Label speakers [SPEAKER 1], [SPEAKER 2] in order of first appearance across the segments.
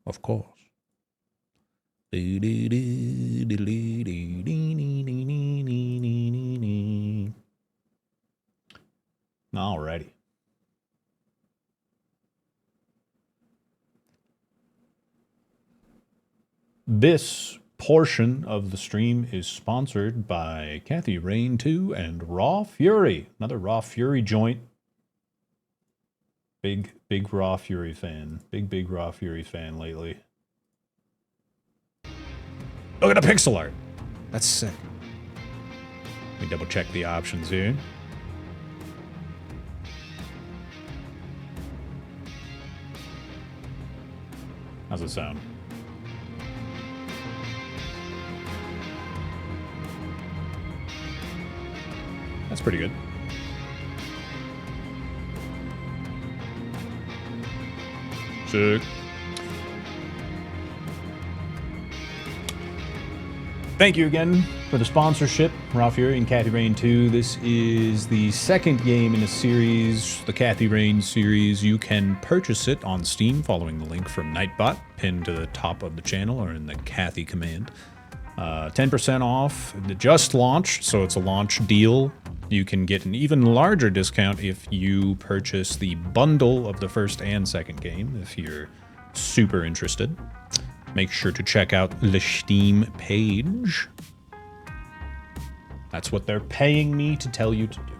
[SPEAKER 1] Of course. Alrighty. This portion of the stream is sponsored by Kathy Rain 2 and Raw Fury. Another Raw Fury joint. Big Raw Fury fan. Big Raw Fury fan lately. Look at the pixel art. That's sick. Let me double check the options here. How's it sound? That's pretty good. Sick. Thank you again for the sponsorship, Raw Fury and Kathy Rain 2. This is the second game in a series, the Kathy Rain series. You can purchase it on Steam following the link from Nightbot, pinned to the top of the channel or in the Kathy command. 10% off. It just launched, so it's a launch deal. You can get an even larger discount if you purchase the bundle of the first and second game, if you're super interested. Make sure to check out the Steam page. That's what they're paying me to tell you to do.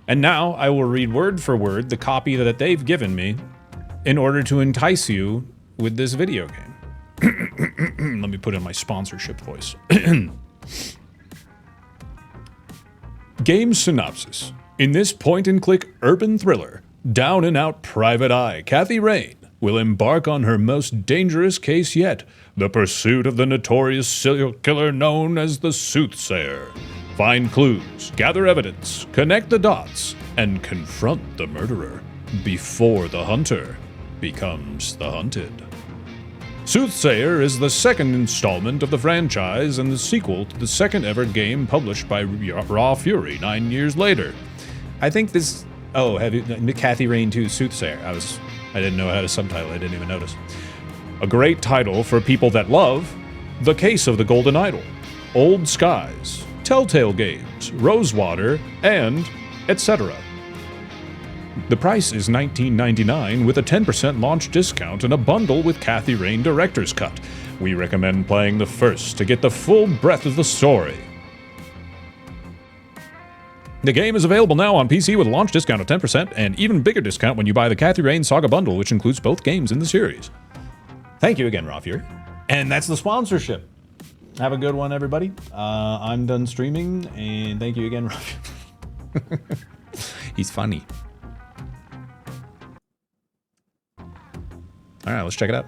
[SPEAKER 1] And now I will read word for word the copy that they've given me in order to entice you with this video game. Let me put in my sponsorship voice. Game synopsis. In this point-and-click urban thriller, down-and-out private eye Kathy Rain will embark on her most dangerous case yet, the pursuit of the notorious serial killer known as the Soothsayer. Find clues, gather evidence, connect the dots, and confront the murderer before the hunter becomes the hunted. Soothsayer is the second installment of the franchise and the sequel to the second ever game published by Raw Fury 9 years later. I think this... Oh, have you... Kathy Rain 2 Soothsayer. I didn't know how to subtitle. I didn't even notice. A great title for people that love The Case of the Golden Idol, Old Skies, Telltale Games, Rosewater, and etc. The price is $19.99 with a 10% launch discount and a bundle with Kathy Rain Director's Cut. We recommend playing the first to get the full breadth of the story. The game is available now on PC with a launch discount of 10% and even bigger discount when you buy the Kathy Rain Saga Bundle, which includes both games in the series. Thank you again, Raw Fury. And that's the sponsorship. Have a good one, everybody. I'm done streaming, and thank you again, Raw Fury. He's funny. All right, let's check it out.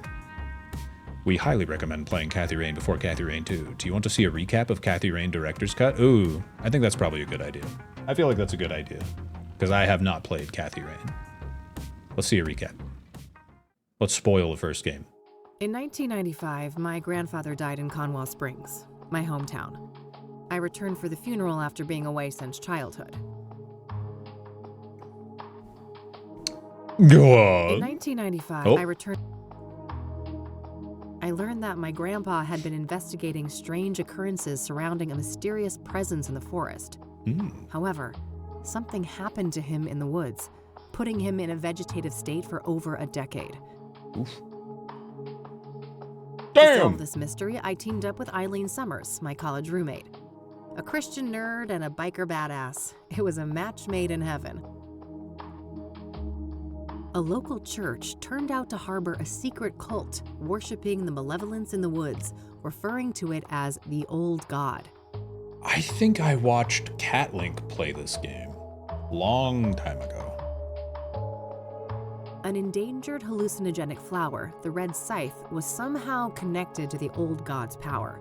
[SPEAKER 1] We highly recommend playing Kathy Rain before Kathy Rain 2. Do you want to see a recap of Kathy Rain Director's Cut? Ooh, I think that's probably a good idea. I feel like that's a good idea, because I have not played Kathy Rain. Let's see a recap. Let's spoil the first game.
[SPEAKER 2] In 1995, my grandfather died in Conwell Springs, my hometown. I returned for the funeral after being away since childhood.
[SPEAKER 1] Go on.
[SPEAKER 2] In 1995, I returned. I learned that my grandpa had been investigating strange occurrences surrounding a mysterious presence in the forest. However, something happened to him in the woods, putting him in a vegetative state for over a decade.
[SPEAKER 1] Oof.
[SPEAKER 2] To solve this mystery, I teamed up with Eileen Summers, my college roommate. A Christian nerd and a biker badass. It was a match made in heaven. A local church turned out to harbor a secret cult worshiping the malevolence in the woods, referring to it as the Old God.
[SPEAKER 1] I think I watched Catlink play this game long time ago.
[SPEAKER 2] An endangered hallucinogenic flower, the red scythe, was somehow connected to the Old God's power.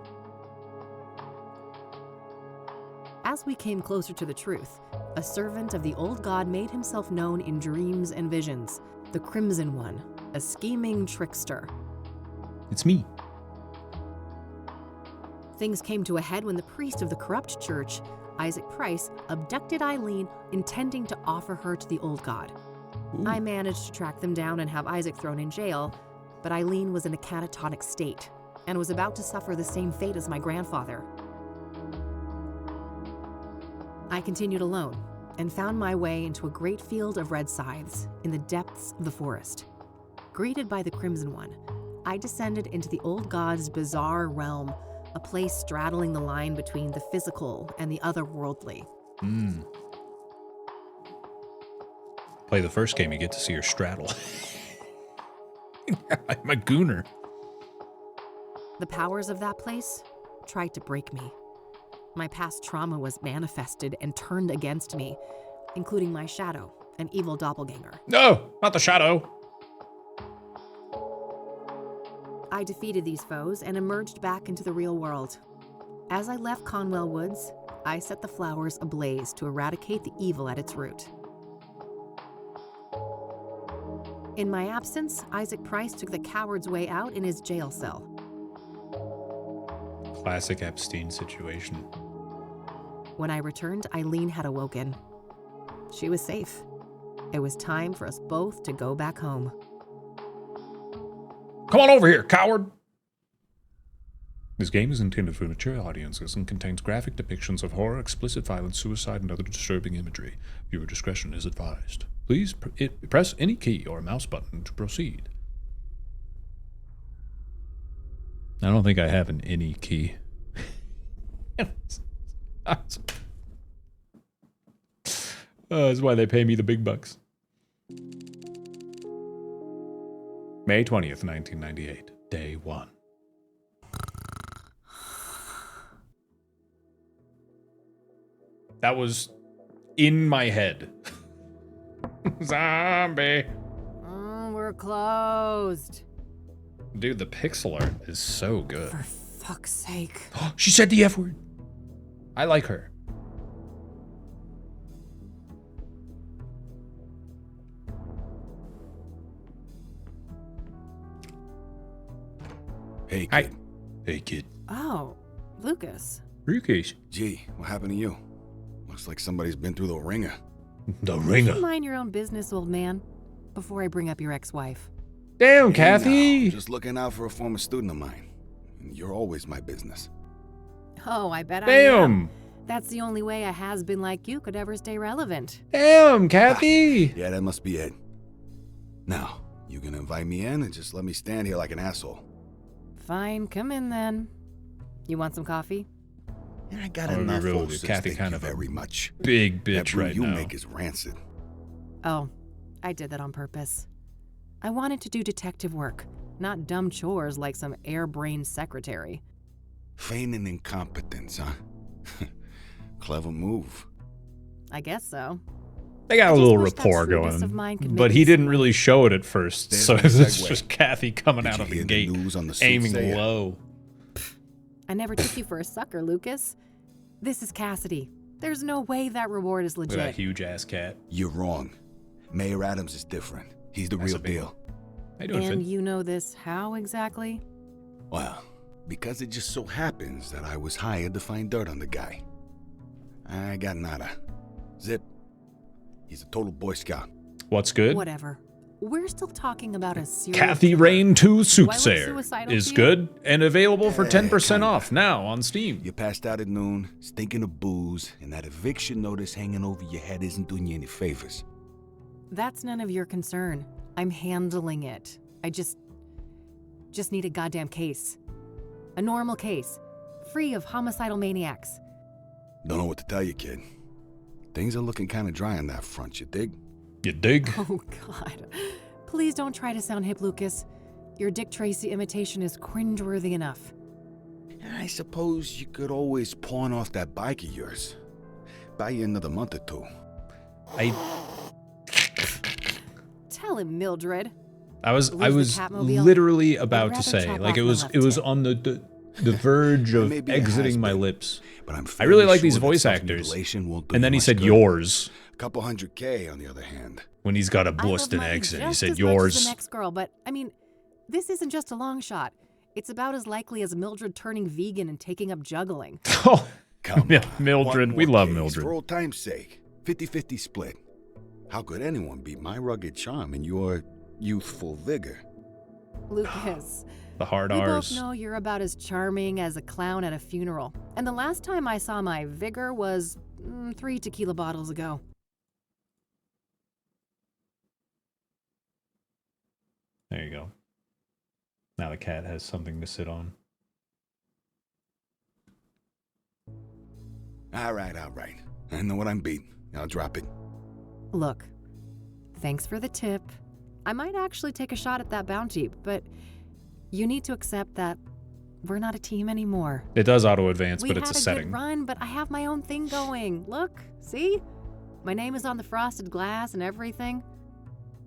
[SPEAKER 2] As we came closer to the truth, a servant of the Old God made himself known in dreams and visions, the Crimson One, a scheming trickster.
[SPEAKER 1] It's me.
[SPEAKER 2] Things came to a head when the priest of the corrupt church, Isaac Price, abducted Eileen, intending to offer her to the Old God.
[SPEAKER 1] Ooh.
[SPEAKER 2] I managed to track them down and have Isaac thrown in jail, but Eileen was in a catatonic state and was about to suffer the same fate as my grandfather. I continued alone and found my way into a great field of red scythes in the depths of the forest. Greeted by the Crimson One, I descended into the old god's bizarre realm, a place straddling the line between the physical and the otherworldly.
[SPEAKER 1] Play the first game, you get to see her straddle. I'm a gooner.
[SPEAKER 2] The powers of that place tried to break me. My past trauma was manifested and turned against me, including my shadow, an evil doppelganger.
[SPEAKER 1] No, not the shadow.
[SPEAKER 2] I defeated these foes and emerged back into the real world. As I left Conwell Woods, I set the flowers ablaze to eradicate the evil at its root. In my absence, Isaac Price took the coward's way out in his jail cell.
[SPEAKER 1] Classic Epstein situation.
[SPEAKER 2] When I returned, Eileen had awoken. She was safe. It was time for us both to go back home.
[SPEAKER 1] Come on over here, coward! This game is intended for mature audiences and contains graphic depictions of horror, explicit violence, suicide, and other disturbing imagery. Viewer discretion is advised. Please press any key or mouse button to proceed. I don't think I have an any key. That's why they pay me the big bucks. May 20th, 1998, day 1. That was in my head. Zombie.
[SPEAKER 2] We're closed.
[SPEAKER 1] Dude, the pixel art is so good.
[SPEAKER 2] For fuck's sake.
[SPEAKER 1] She said the F word. I like her.
[SPEAKER 3] Hey, kid.
[SPEAKER 1] Hi. Hey, kid.
[SPEAKER 2] Oh, Lucas.
[SPEAKER 1] Lucas.
[SPEAKER 3] Gee, what happened to you? Looks like somebody's been through the ringer.
[SPEAKER 1] The
[SPEAKER 2] You
[SPEAKER 1] ringer.
[SPEAKER 2] mind your own business, old man, before I bring up your ex-wife.
[SPEAKER 1] Damn,
[SPEAKER 3] Hey,
[SPEAKER 1] Kathy.
[SPEAKER 3] now, just looking out for a former student of mine. You're always my business.
[SPEAKER 2] Oh, I bet I am.
[SPEAKER 1] Damn.
[SPEAKER 2] That's the only way a has-been like you could ever stay relevant.
[SPEAKER 1] Damn, Kathy.
[SPEAKER 3] Yeah, that must be it. Now, you gonna invite me in and just let me stand here like an asshole?
[SPEAKER 2] Fine, come in then. You want some coffee?
[SPEAKER 3] Yeah, I got
[SPEAKER 1] I'm gonna be
[SPEAKER 3] enough
[SPEAKER 1] real with
[SPEAKER 3] folks
[SPEAKER 1] you.
[SPEAKER 3] to
[SPEAKER 1] Kathy
[SPEAKER 3] thank
[SPEAKER 1] kind
[SPEAKER 3] you
[SPEAKER 1] of a
[SPEAKER 3] very much.
[SPEAKER 1] Big
[SPEAKER 3] That
[SPEAKER 1] bitch
[SPEAKER 3] brew
[SPEAKER 1] right
[SPEAKER 3] you
[SPEAKER 1] now.
[SPEAKER 3] make is rancid.
[SPEAKER 2] Oh, I did that on purpose. I wanted to do detective work, not dumb chores like some airbrained secretary.
[SPEAKER 3] Feigning incompetence, huh? Clever move.
[SPEAKER 2] I guess so.
[SPEAKER 1] They got
[SPEAKER 2] I
[SPEAKER 1] a
[SPEAKER 2] just
[SPEAKER 1] little
[SPEAKER 2] wish that
[SPEAKER 1] rapport
[SPEAKER 2] shrewdness of mine
[SPEAKER 1] going,
[SPEAKER 2] could
[SPEAKER 1] but
[SPEAKER 2] make
[SPEAKER 1] he
[SPEAKER 2] me
[SPEAKER 1] didn't
[SPEAKER 2] see
[SPEAKER 1] really
[SPEAKER 2] one.
[SPEAKER 1] show it at first.
[SPEAKER 3] There's
[SPEAKER 1] So
[SPEAKER 3] my
[SPEAKER 1] it's
[SPEAKER 3] segue.
[SPEAKER 1] just Kathy coming
[SPEAKER 3] Did
[SPEAKER 1] out
[SPEAKER 3] you
[SPEAKER 1] of the
[SPEAKER 3] hear
[SPEAKER 1] gate,
[SPEAKER 3] the news on the
[SPEAKER 1] aiming
[SPEAKER 3] Soothsayer?
[SPEAKER 1] low.
[SPEAKER 2] I never took you for a sucker, Lucas. This is Cassidy. There's no way that reward is
[SPEAKER 1] Look at that
[SPEAKER 2] legit.
[SPEAKER 1] huge ass cat.
[SPEAKER 3] You're wrong. Mayor Adams is different. He's the
[SPEAKER 1] That's
[SPEAKER 3] real
[SPEAKER 1] a big
[SPEAKER 3] deal.
[SPEAKER 1] How you doing,
[SPEAKER 2] And
[SPEAKER 1] Finn?
[SPEAKER 2] you know this how exactly?
[SPEAKER 3] Well, because it just so happens that I was hired to find dirt on the guy. I got nada. Zip. He's a total Boy Scout.
[SPEAKER 1] What's good?
[SPEAKER 2] Whatever. We're still talking about a serial
[SPEAKER 1] Kathy
[SPEAKER 2] killer.
[SPEAKER 1] Rain 2
[SPEAKER 2] look
[SPEAKER 1] Soothsayer
[SPEAKER 2] suicidal
[SPEAKER 1] is
[SPEAKER 2] to you?
[SPEAKER 1] good and available for
[SPEAKER 3] Yeah,
[SPEAKER 1] 10%
[SPEAKER 3] kinda.
[SPEAKER 1] off now on Steam.
[SPEAKER 3] You passed out at noon, stinking of booze, and that eviction notice hanging over your head isn't doing you any favors.
[SPEAKER 2] That's none of your concern. I'm handling it. I just need a goddamn case. A normal case. Free of homicidal maniacs.
[SPEAKER 3] Don't know what to tell you, kid. Things are looking kind of dry on that front, you dig?
[SPEAKER 1] You dig?
[SPEAKER 2] Oh, God. Please don't try to sound hip, Lucas. Your Dick Tracy imitation is cringeworthy enough.
[SPEAKER 3] I suppose you could always pawn off that bike of yours. Buy you another month or two.
[SPEAKER 2] Tell him, Mildred.
[SPEAKER 1] I was
[SPEAKER 2] Lose the Catmobile?
[SPEAKER 1] literally about to
[SPEAKER 2] rather
[SPEAKER 1] say,
[SPEAKER 2] chop
[SPEAKER 1] like
[SPEAKER 2] off
[SPEAKER 1] it
[SPEAKER 2] my
[SPEAKER 1] was
[SPEAKER 2] left
[SPEAKER 1] it was
[SPEAKER 2] tip.
[SPEAKER 1] on the verge of
[SPEAKER 3] Maybe it
[SPEAKER 1] exiting
[SPEAKER 3] has
[SPEAKER 1] my
[SPEAKER 3] been,
[SPEAKER 1] lips.
[SPEAKER 3] But I'm
[SPEAKER 1] I really
[SPEAKER 3] fairly
[SPEAKER 1] like these
[SPEAKER 3] sure that
[SPEAKER 1] voice actors.
[SPEAKER 3] self-mutilation won't do
[SPEAKER 1] And
[SPEAKER 3] you
[SPEAKER 1] then he
[SPEAKER 3] much
[SPEAKER 1] said
[SPEAKER 3] good.
[SPEAKER 1] yours
[SPEAKER 3] A couple $100K on the other hand.
[SPEAKER 1] when he's got a
[SPEAKER 2] I love
[SPEAKER 1] Boston
[SPEAKER 2] money
[SPEAKER 1] accent. He
[SPEAKER 2] just
[SPEAKER 1] said
[SPEAKER 2] as much as
[SPEAKER 1] yours.
[SPEAKER 2] the next girl, but I mean, this isn't just a long shot. It's about as likely as Mildred turning vegan and taking up juggling.
[SPEAKER 1] Oh,
[SPEAKER 3] Come
[SPEAKER 1] yeah,
[SPEAKER 3] on.
[SPEAKER 1] Mildred.
[SPEAKER 3] One
[SPEAKER 1] We
[SPEAKER 3] more
[SPEAKER 1] love
[SPEAKER 3] case,
[SPEAKER 1] Mildred.
[SPEAKER 3] For old time's sake. 50-50 split. How could anyone beat my rugged charm and your youthful vigor?
[SPEAKER 2] Lucas,
[SPEAKER 1] The hard
[SPEAKER 2] we
[SPEAKER 1] R's.
[SPEAKER 2] both know you're about as charming as a clown at a funeral. And the last time I saw my vigor was 3 tequila bottles ago.
[SPEAKER 1] There you go. Now the cat has something to sit on.
[SPEAKER 3] All right. I know what I'm beat. I'll drop it.
[SPEAKER 2] Look, thanks for the tip. I might actually take a shot at that bounty, but you need to accept that we're not a team anymore.
[SPEAKER 1] It does auto-advance,
[SPEAKER 2] We
[SPEAKER 1] but it's a
[SPEAKER 2] had a
[SPEAKER 1] setting.
[SPEAKER 2] good run, but I have my own thing going. Look, see? My name is on the frosted glass and everything.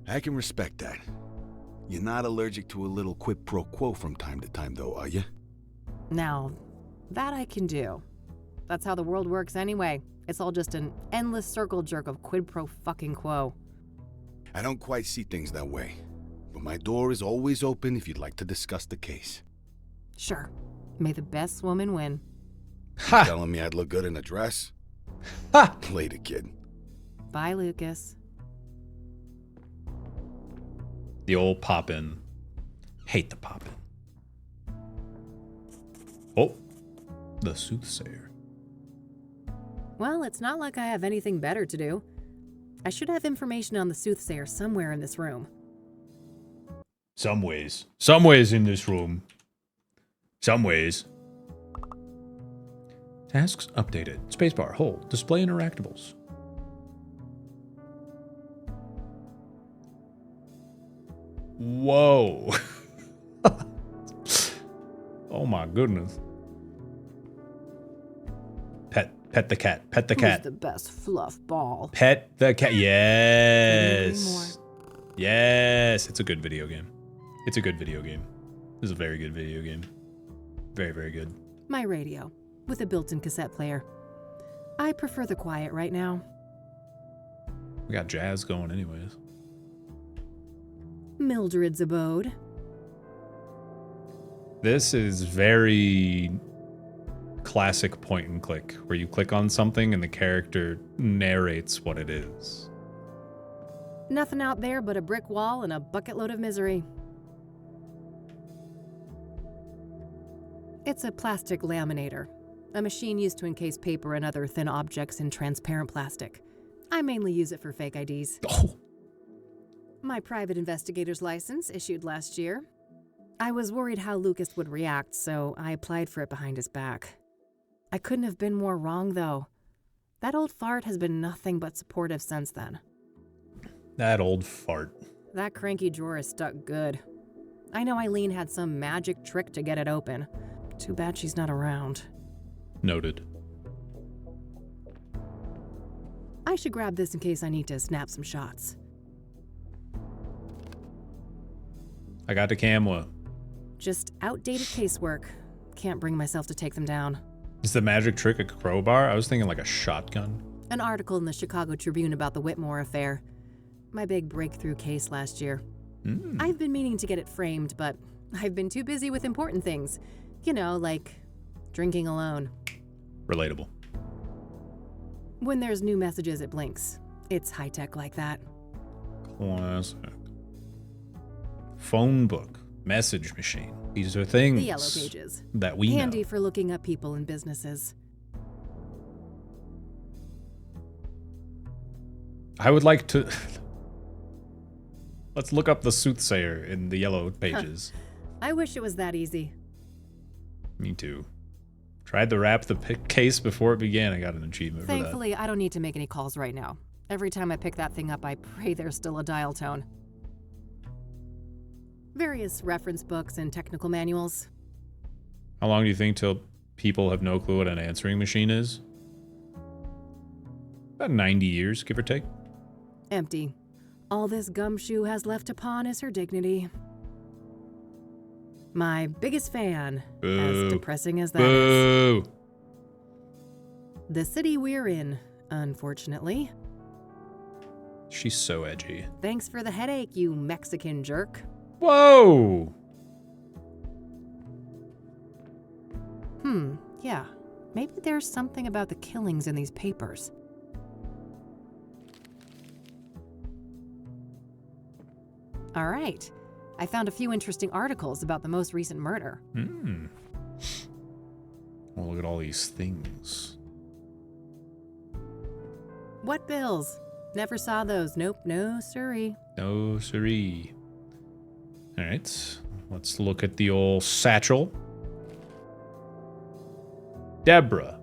[SPEAKER 3] I can respect that. You're not allergic to a little quid pro quo from time to time, though, are you?
[SPEAKER 2] Now, that I can do. That's how the world works anyway. It's all just an endless circle jerk of quid pro fucking quo.
[SPEAKER 3] I don't quite see things that way. But my door is always open if you'd like to discuss the case.
[SPEAKER 2] Sure. May the best woman win.
[SPEAKER 1] Ha!
[SPEAKER 3] Telling me I'd look good in a dress?
[SPEAKER 1] Ha!
[SPEAKER 3] Later, kid.
[SPEAKER 2] Bye, Lucas.
[SPEAKER 1] The old pop-in. Hate the pop-in. Oh, the Soothsayer.
[SPEAKER 2] Well, it's not like I have anything better to do. I should have information on the Soothsayer somewhere in this room.
[SPEAKER 1] Some ways. Some ways in this room. Some ways. Tasks updated. Spacebar, hold. Display interactables. Whoa. Oh my goodness. Pet the cat. Pet the cat.
[SPEAKER 2] Who's the best fluff ball?
[SPEAKER 1] Pet the cat.
[SPEAKER 2] Couldn't agree
[SPEAKER 1] Yes. Yes. It's a good video game. It's a good video game. This is a very good video game. Very, very good.
[SPEAKER 2] My radio, with a built-in cassette player. I prefer the quiet right now.
[SPEAKER 1] We got jazz going anyways.
[SPEAKER 2] Mildred's abode.
[SPEAKER 1] This is very classic point and click, where you click on something and the character narrates what it is.
[SPEAKER 2] Nothing out there but a brick wall and a bucket load of misery. It's a plastic laminator, a machine used to encase paper and other thin objects in transparent plastic. I mainly use it for fake IDs.
[SPEAKER 1] Oh,
[SPEAKER 2] My private investigator's license issued last year. I was worried how Lucas would react, so I applied for it behind his back. I couldn't have been more wrong, though. That old fart has been nothing but supportive since then.
[SPEAKER 1] that old fart.
[SPEAKER 2] That cranky drawer is stuck good. I know Eileen had some magic trick to get it open. Too bad she's not around.
[SPEAKER 1] Noted.
[SPEAKER 2] I should grab this in case I need to snap some shots.
[SPEAKER 1] I got the camera.
[SPEAKER 2] Just outdated casework. Can't bring myself to take them down.
[SPEAKER 1] Is the magic trick a crowbar? I was thinking like a shotgun.
[SPEAKER 2] An article in the Chicago Tribune about the Whitmore affair. My big breakthrough case last year. I've been meaning to get it framed, but I've been too busy with important things. You know, like drinking alone.
[SPEAKER 1] Relatable.
[SPEAKER 2] When there's new messages, it blinks. It's high-tech like that.
[SPEAKER 1] Classic. Phone book. Message machine. These are things
[SPEAKER 2] The yellow pages.
[SPEAKER 1] that we
[SPEAKER 2] Handy
[SPEAKER 1] know.
[SPEAKER 2] for looking up people and businesses.
[SPEAKER 1] I would like to... Let's look up the Soothsayer in the yellow pages.
[SPEAKER 2] I wish it was that easy.
[SPEAKER 1] Me too. Tried to wrap the case before it began. I got an achievement for that.
[SPEAKER 2] Thankfully, I don't need to make any calls right now. Every time I pick that thing up, I pray there's still a dial tone. Various reference books and technical manuals.
[SPEAKER 1] How long do you think till people have no clue what an answering machine is? About 90 years, give or take.
[SPEAKER 2] Empty. All this gumshoe has left to pawn is her dignity. My biggest fan,
[SPEAKER 1] Boo.
[SPEAKER 2] as depressing as that is.
[SPEAKER 1] Boo!
[SPEAKER 2] The city we're in, unfortunately.
[SPEAKER 1] She's so edgy.
[SPEAKER 2] Thanks for the headache, you Mexican jerk.
[SPEAKER 1] Whoa!
[SPEAKER 2] Yeah. Maybe there's something about the killings in these papers. All right. I found a few interesting articles about the most recent murder.
[SPEAKER 1] Well, look at all these things.
[SPEAKER 2] What bills? Never saw those. Nope, no siree.
[SPEAKER 1] No siree. All right, let's look at the old satchel. Deborah.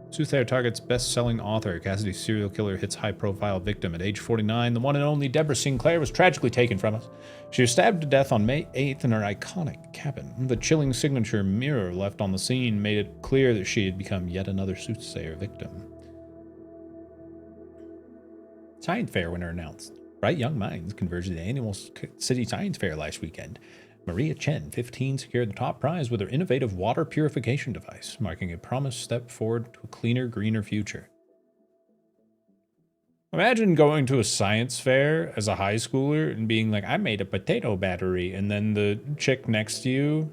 [SPEAKER 1] Soothsayer targets best-selling author. Cassidy's serial killer hits high-profile victim. At age 49, the one and only Deborah Sinclair was tragically taken from us. She was stabbed to death on May 8th in her iconic cabin. The chilling signature mirror left on the scene made it clear that she had become yet another Soothsayer victim. Science fair winner announced. Bright young minds converged at the annual City Science Fair last weekend. Maria Chen, 15, secured the top prize with her innovative water purification device, marking a promised step forward to a cleaner, greener future. Imagine going to a science fair as a high schooler and being like, I made a potato battery, and then the chick next to you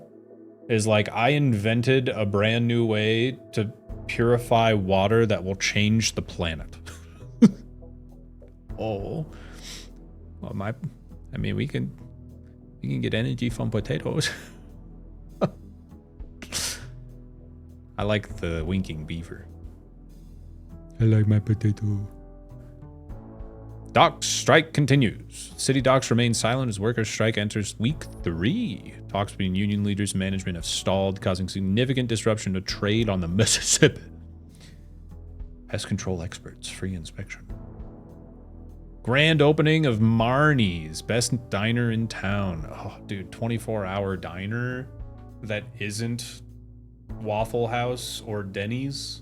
[SPEAKER 1] is like, I invented a brand new way to purify water that will change the planet. Oh. Well, we can get energy from potatoes. I like the winking beaver. I like my potato. Docks strike continues. City docks remain silent as workers' strike enters week 3. Talks between union leaders and management have stalled, causing significant disruption to trade on the Mississippi. Pest control experts, free inspection. Grand opening of Marnie's, best diner in town. Oh, dude, 24-hour diner that isn't Waffle House or Denny's.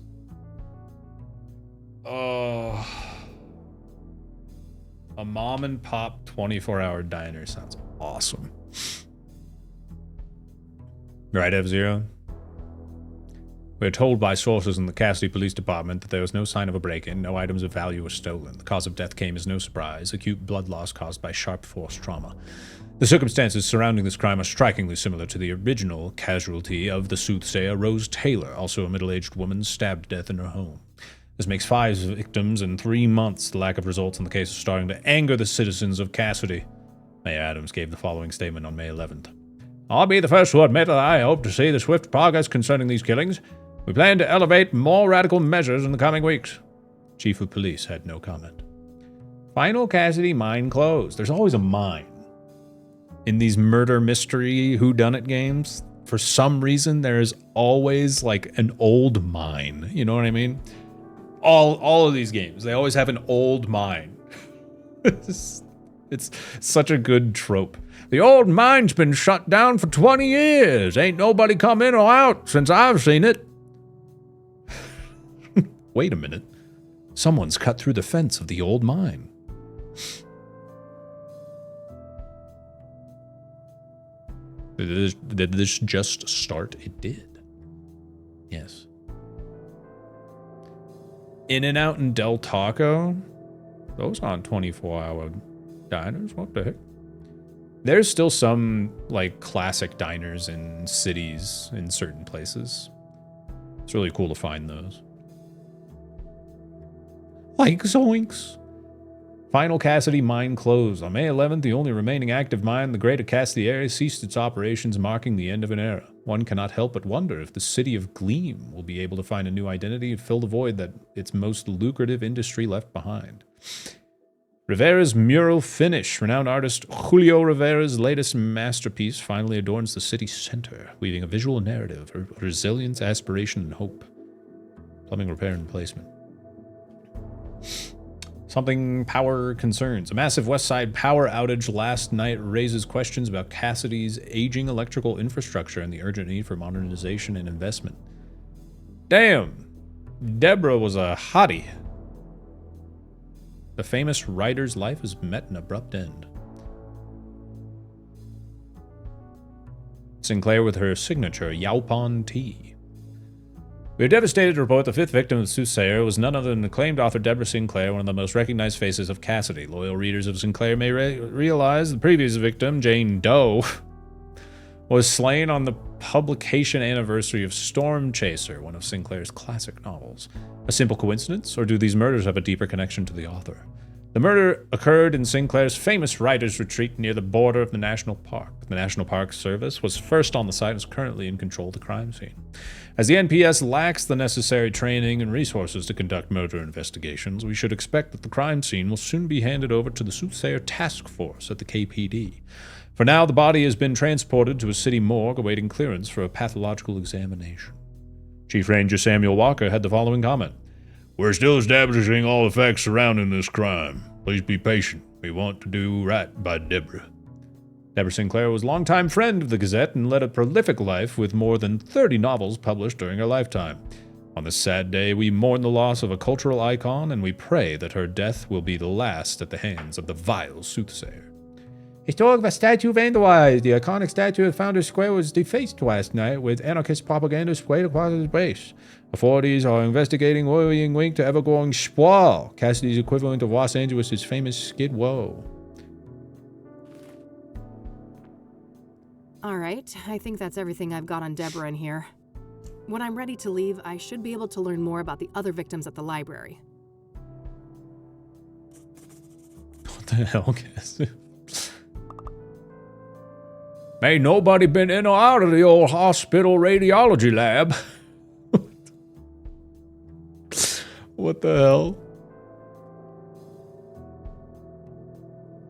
[SPEAKER 1] Oh, a mom and pop 24-hour diner sounds awesome. Right, F-Zero? We are told by sources in the Cassidy Police Department that there was no sign of a break-in, no items of value were stolen. The cause of death came as no surprise, acute blood loss caused by sharp force trauma. The circumstances surrounding this crime are strikingly similar to the original casualty of the Soothsayer, Rose Taylor, also a middle-aged woman stabbed to death in her home. This makes 5 victims in 3 months. The lack of results in the case is starting to anger the citizens of Cassidy. Mayor Adams gave the following statement on May 11th. I'll be the first to admit that I hope to see the swift progress concerning these killings. We plan to elevate more radical measures in the coming weeks. Chief of Police had no comment. Final Cassidy mine closed. There's always a mine in these murder mystery whodunit games. For some reason, there is always like an old mine. You know what I mean? All of these games, they always have an old mine. It's such a good trope. The old mine's been shut down for 20 years. Ain't nobody come in or out since I've seen it. Wait a minute. Someone's cut through the fence of the old mine. Did this just start? It did. Yes. In-N-Out and Del Taco? Those aren't 24-hour diners. What the heck? There's still some, like, classic diners in cities in certain places. It's really cool to find those. Like zoinks. Final Cassidy mine closed. On May 11th, the only remaining active mine in the greater Cassidy area ceased its operations, marking the end of an era. One cannot help but wonder if the city of Gleam will be able to find a new identity and fill the void that its most lucrative industry left behind. Rivera's mural finish. Renowned artist Julio Rivera's latest masterpiece finally adorns the city center, weaving a visual narrative of resilience, aspiration, and hope. Plumbing repair and placement. Something power concerns. A massive West Side power outage last night raises questions about Cassidy's aging electrical infrastructure and the urgent need for modernization and investment. Damn, Deborah was a hottie. The famous writer's life has met an abrupt end. Sinclair with her signature Yaupon tea. We are devastated to report the 5th victim of Soothsayer was none other than acclaimed author Deborah Sinclair, one of the most recognized faces of Cassidy. Loyal readers of Sinclair may realize the previous victim, Jane Doe, was slain on the publication anniversary of Storm Chaser, one of Sinclair's classic novels. A simple coincidence, or do these murders have a deeper connection to the author? The murder occurred in Sinclair's famous writer's retreat near the border of the national park. The National Park Service was first on the site and is currently in control of the crime scene. As the NPS lacks the necessary training and resources to conduct murder investigations, we should expect that the crime scene will soon be handed over to the Soothsayer Task Force at the KPD. For now, the body has been transported to a city morgue awaiting clearance for a pathological examination. Chief Ranger Samuel Walker had the following comment. We're still establishing all the facts surrounding this crime. Please be patient. We want to do right by Deborah. Deborah Sinclair was a longtime friend of the Gazette and led a prolific life with more than 30 novels published during her lifetime. On this sad day, we mourn the loss of a cultural icon, and we pray that her death will be the last at the hands of the vile Soothsayer. Historic statue vandalized. The iconic statue at Founders Square was defaced last night with anarchist propaganda sprayed across its base. Authorities are investigating worrying link to ever-growing sprawl, Cassidy's equivalent of Los Angeles' famous Skid Row.
[SPEAKER 2] All right, I think that's everything I've got on Deborah in here. When I'm ready to leave, I should be able to learn more about the other victims at the library.
[SPEAKER 1] What the hell, Cassie? Ain't nobody been in or out of the old hospital radiology lab. What the hell?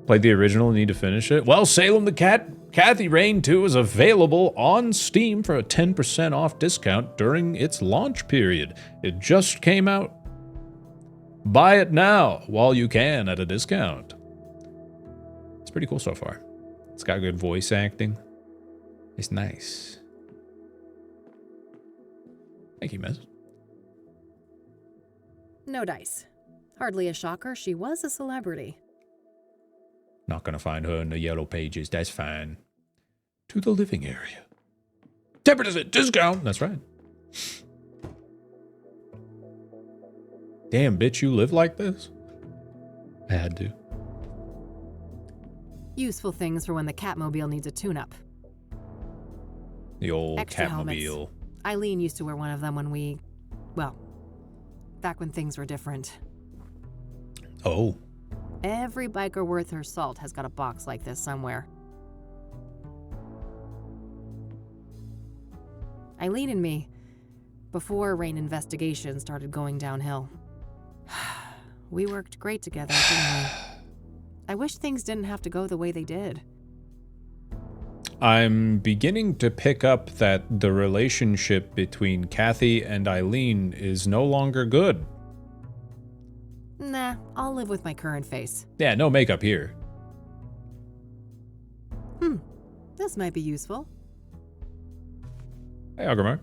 [SPEAKER 1] Played the original and need to finish it? Well, Salem the Cat, Kathy Rain 2 is available on Steam for a 10% off discount during its launch period. It just came out. Buy it now while you can at a discount. It's pretty cool so far. It's got good voice acting. It's nice. Thank you, miss.
[SPEAKER 2] No dice. Hardly a shocker, she was a celebrity.
[SPEAKER 1] Not gonna find her in the yellow pages, that's fine. To the living area. 10% discount! That's right. Damn, bitch, you live like this? I had to.
[SPEAKER 2] Useful things for when the Catmobile needs a tune-up.
[SPEAKER 1] The old
[SPEAKER 2] Extra
[SPEAKER 1] Catmobile.
[SPEAKER 2] helmets. Eileen used to wear one of them back when things were different.
[SPEAKER 1] Oh.
[SPEAKER 2] Every biker worth her salt has got a box like this somewhere. Eileen and me, before Rain investigation started going downhill. We worked great together, didn't we? I wish things didn't have to go the way they did.
[SPEAKER 1] I'm beginning to pick up that the relationship between Kathy and Eileen is no longer good.
[SPEAKER 2] Nah, I'll live with my current face.
[SPEAKER 1] Yeah, no makeup here.
[SPEAKER 2] This might be useful.
[SPEAKER 1] Hey, Algrimar.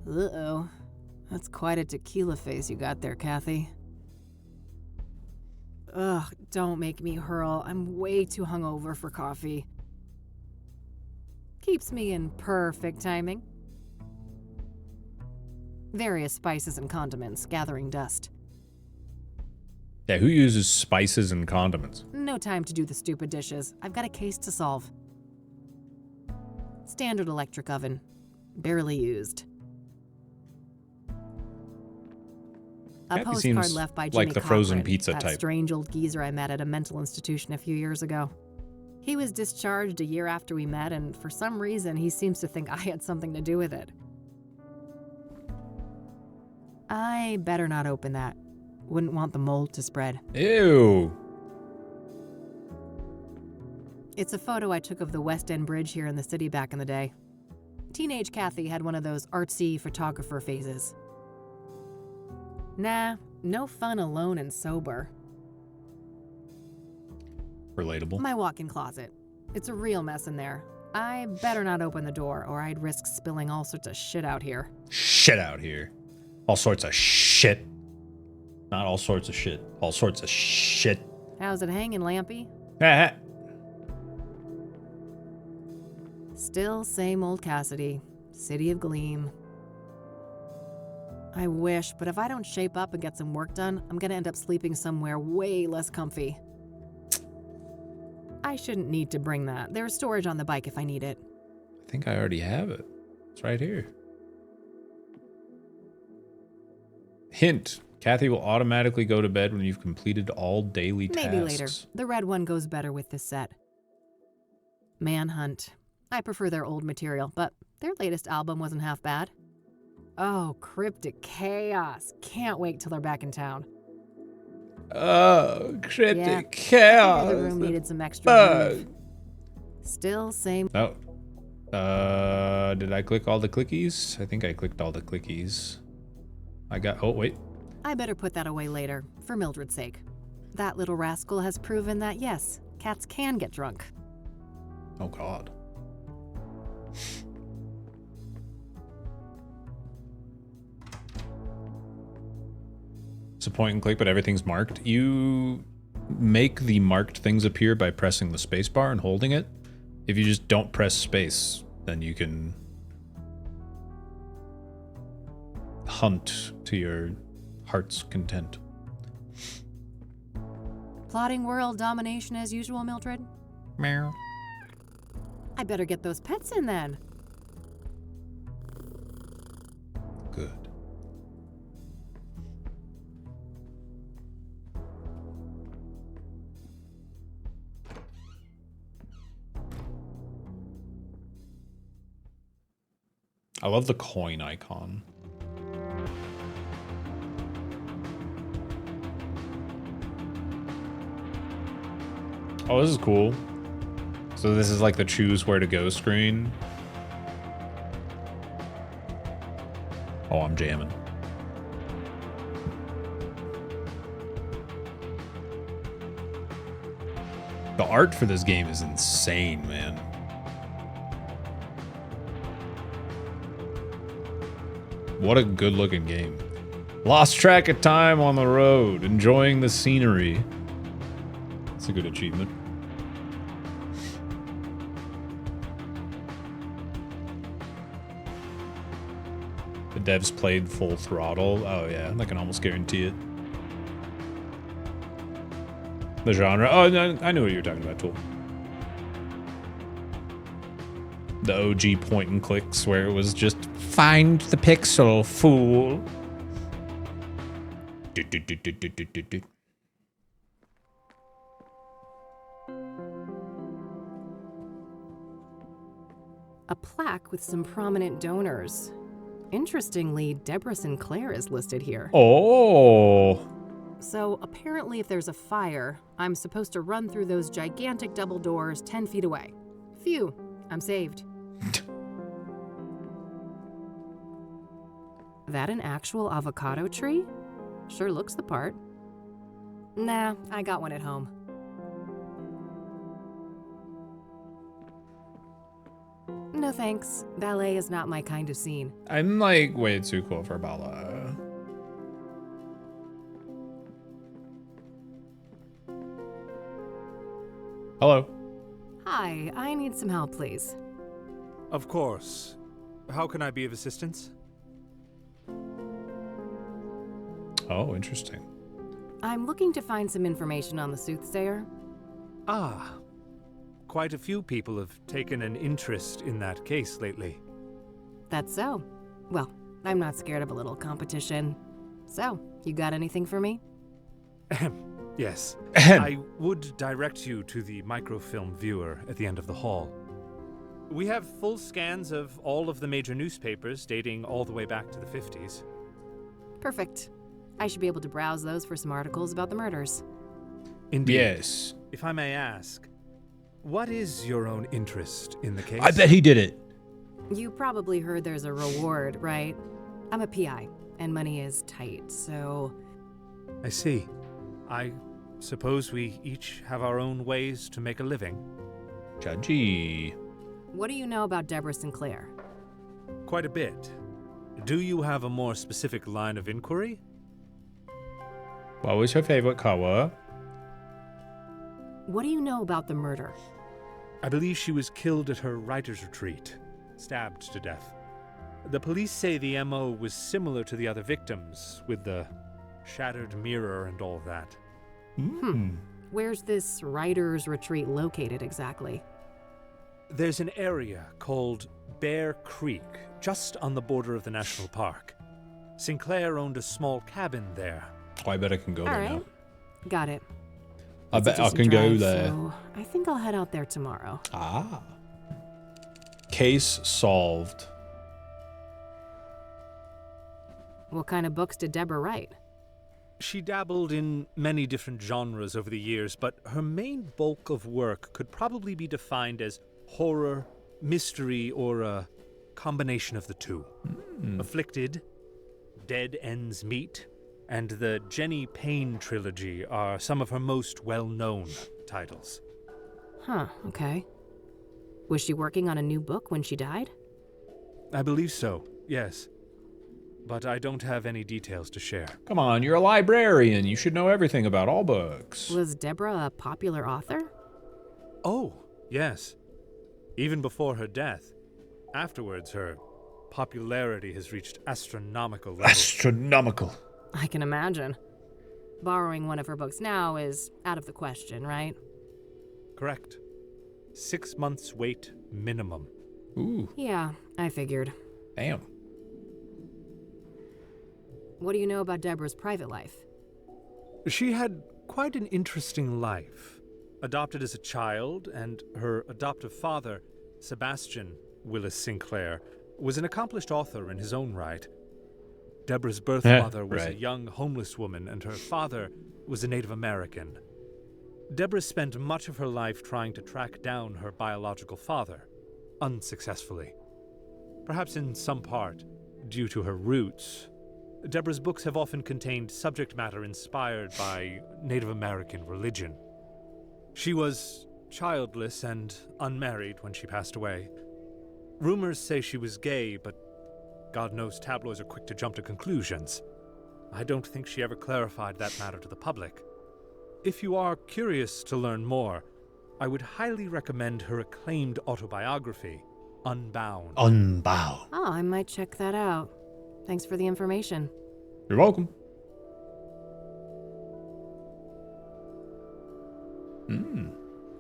[SPEAKER 2] Uh-oh. That's quite a tequila face you got there, Kathy. Ugh, don't make me hurl. I'm way too hungover for coffee. Keeps me in perfect timing. Various spices and condiments gathering dust.
[SPEAKER 1] Yeah, who uses spices and condiments?
[SPEAKER 2] No time to do the stupid dishes. I've got a case to solve. Standard electric oven. Barely used. A
[SPEAKER 1] Kathy
[SPEAKER 2] postcard
[SPEAKER 1] seems
[SPEAKER 2] left by Jimmy
[SPEAKER 1] like the frozen
[SPEAKER 2] Cochran,
[SPEAKER 1] pizza
[SPEAKER 2] that
[SPEAKER 1] type.
[SPEAKER 2] strange old geezer I met at a mental institution a few years ago. He was discharged a year after we met, and for some reason he seems to think I had something to do with it. I better not open that. Wouldn't want the mold to spread.
[SPEAKER 1] Ew.
[SPEAKER 2] It's a photo I took of the West End Bridge here in the city back in the day. Teenage Kathy had one of those artsy photographer phases. Nah, no fun alone and sober.
[SPEAKER 1] Relatable.
[SPEAKER 2] My walk-in closet. It's a real mess in there. I better not open the door or I'd risk spilling all sorts of shit out here.
[SPEAKER 1] Shit out here. All sorts of shit. Not all sorts of shit. All sorts of shit.
[SPEAKER 2] How's it hanging, Lampy?
[SPEAKER 1] Ah.
[SPEAKER 2] Still same old Cassidy. City of Gleam. I wish, but if I don't shape up and get some work done, I'm gonna end up sleeping somewhere way less comfy. I shouldn't need to bring that. There's storage on the bike if I need it.
[SPEAKER 1] I think I already have it. It's right here. Hint. Kathy will automatically go to bed when you've completed all daily tasks.
[SPEAKER 2] Maybe later. The red one goes better with this set. Manhunt. I prefer their old material, but their latest album wasn't half bad. Oh, Cryptic Chaos. Can't wait till they're back in town.
[SPEAKER 1] Oh, Cryptic
[SPEAKER 2] Yeah,
[SPEAKER 1] Chaos.
[SPEAKER 2] I figured the room needed some extra groove. Still same.
[SPEAKER 1] Oh. Did I click all the clickies? I think I clicked all the clickies. Oh, wait.
[SPEAKER 2] I better put that away later, for Mildred's sake. That little rascal has proven that, yes, cats can get drunk.
[SPEAKER 1] Oh, God. It's a point and click, but everything's marked. You make the marked things appear by pressing the space bar and holding it. If you just don't press space, then you can hunt to your heart's content.
[SPEAKER 2] Plotting world domination as usual, Mildred?
[SPEAKER 1] Meow.
[SPEAKER 2] I better get those pets in then.
[SPEAKER 1] Good. I love the coin icon. Oh, this is cool. So this is like the choose where to go screen. Oh, I'm jamming. The art for this game is insane, man. What a good looking game. Lost track of time on the road, enjoying the scenery. It's a good achievement. The devs played full throttle. Oh yeah, I can almost guarantee it. The genre. Oh, no, I knew what you were talking about, Tool. The OG point and clicks where it was just find the pixel, fool.
[SPEAKER 2] A plaque with some prominent donors. Interestingly, Deborah Sinclair is listed here.
[SPEAKER 1] Oh.
[SPEAKER 2] So apparently if there's a fire, I'm supposed to run through those gigantic double doors 10 feet away. Phew, I'm saved. That an actual avocado tree? Sure looks the part. Nah, I got one at home. No thanks. Ballet is not my kind of scene.
[SPEAKER 1] I'm like way too cool for ballet. Hello.
[SPEAKER 2] Hi, I need some help, please.
[SPEAKER 4] Of course. How can I be of assistance?
[SPEAKER 1] Oh, interesting.
[SPEAKER 2] I'm looking to find some information on the Soothsayer.
[SPEAKER 4] Ah. Quite a few people have taken an interest in that case lately.
[SPEAKER 2] That's so. Well, I'm not scared of a little competition. So, you got anything for me?
[SPEAKER 4] Yes. I would direct you to the microfilm viewer at the end of the hall. We have full scans of all of the major newspapers dating all the way back to the 50s.
[SPEAKER 2] Perfect. I should be able to browse those for some articles about the murders.
[SPEAKER 4] Indeed.
[SPEAKER 1] Yes.
[SPEAKER 4] If I may ask, what is your own interest in the case?
[SPEAKER 1] I bet he did it.
[SPEAKER 2] You probably heard there's a reward, right? I'm a PI, and money is tight, so...
[SPEAKER 4] I see. I suppose we each have our own ways to make a living.
[SPEAKER 1] Judgy.
[SPEAKER 2] What do you know about Deborah Sinclair?
[SPEAKER 4] Quite a bit. Do you have a more specific line of inquiry?
[SPEAKER 1] What was her favorite color?
[SPEAKER 2] What do you know about the murder?
[SPEAKER 4] I believe she was killed at her writer's retreat, stabbed to death. The police say the MO was similar to the other victims, with the shattered mirror and all that.
[SPEAKER 2] Where's this writer's retreat located exactly?
[SPEAKER 4] There's an area called Bear Creek, just on the border of the national park. Sinclair owned a small cabin there.
[SPEAKER 1] Oh, I bet I can go
[SPEAKER 2] All
[SPEAKER 1] there
[SPEAKER 2] right.
[SPEAKER 1] now.
[SPEAKER 2] Got it.
[SPEAKER 1] I
[SPEAKER 2] It's a
[SPEAKER 1] bet I
[SPEAKER 2] decent
[SPEAKER 1] can go
[SPEAKER 2] drive,
[SPEAKER 1] there.
[SPEAKER 2] So I think I'll head out there tomorrow.
[SPEAKER 1] Ah. Case solved.
[SPEAKER 2] What kind of books did Deborah write?
[SPEAKER 4] She dabbled in many different genres over the years, but her main bulk of work could probably be defined as horror, mystery, or a combination of the two. Afflicted, Dead Ends Meet, and the Jenny Payne trilogy are some of her most well-known titles.
[SPEAKER 2] Huh, okay. Was she working on a new book when she died?
[SPEAKER 4] I believe so, yes. But I don't have any details to share.
[SPEAKER 1] Come on, you're a librarian. You should know everything about all books.
[SPEAKER 2] Was Deborah a popular author?
[SPEAKER 4] Oh, yes. Even before her death. Afterwards, her popularity has reached astronomical levels.
[SPEAKER 1] Astronomical.
[SPEAKER 2] I can imagine. Borrowing one of her books now is out of the question, right?
[SPEAKER 4] Correct. 6 months wait minimum.
[SPEAKER 1] Ooh,
[SPEAKER 2] Yeah, I figured.
[SPEAKER 1] damn.
[SPEAKER 2] What do you know about Deborah's private life?
[SPEAKER 4] She had quite an interesting life. Adopted as a child, and her adoptive father, Sebastian Willis Sinclair, was an accomplished author in his own right. Deborah's birth mother was a young homeless woman, and her father was a Native American. Deborah spent much of her life trying to track down her biological father, unsuccessfully. Perhaps in some part due to her roots, Deborah's books have often contained subject matter inspired by Native American religion. She was childless and unmarried when she passed away. Rumors say she was gay, but God knows tabloids are quick to jump to conclusions. I don't think she ever clarified that matter to the public. If you are curious to learn more, I would highly recommend her acclaimed autobiography, Unbound.
[SPEAKER 1] Unbound.
[SPEAKER 2] Oh, I might check that out. Thanks for the information.
[SPEAKER 1] You're welcome.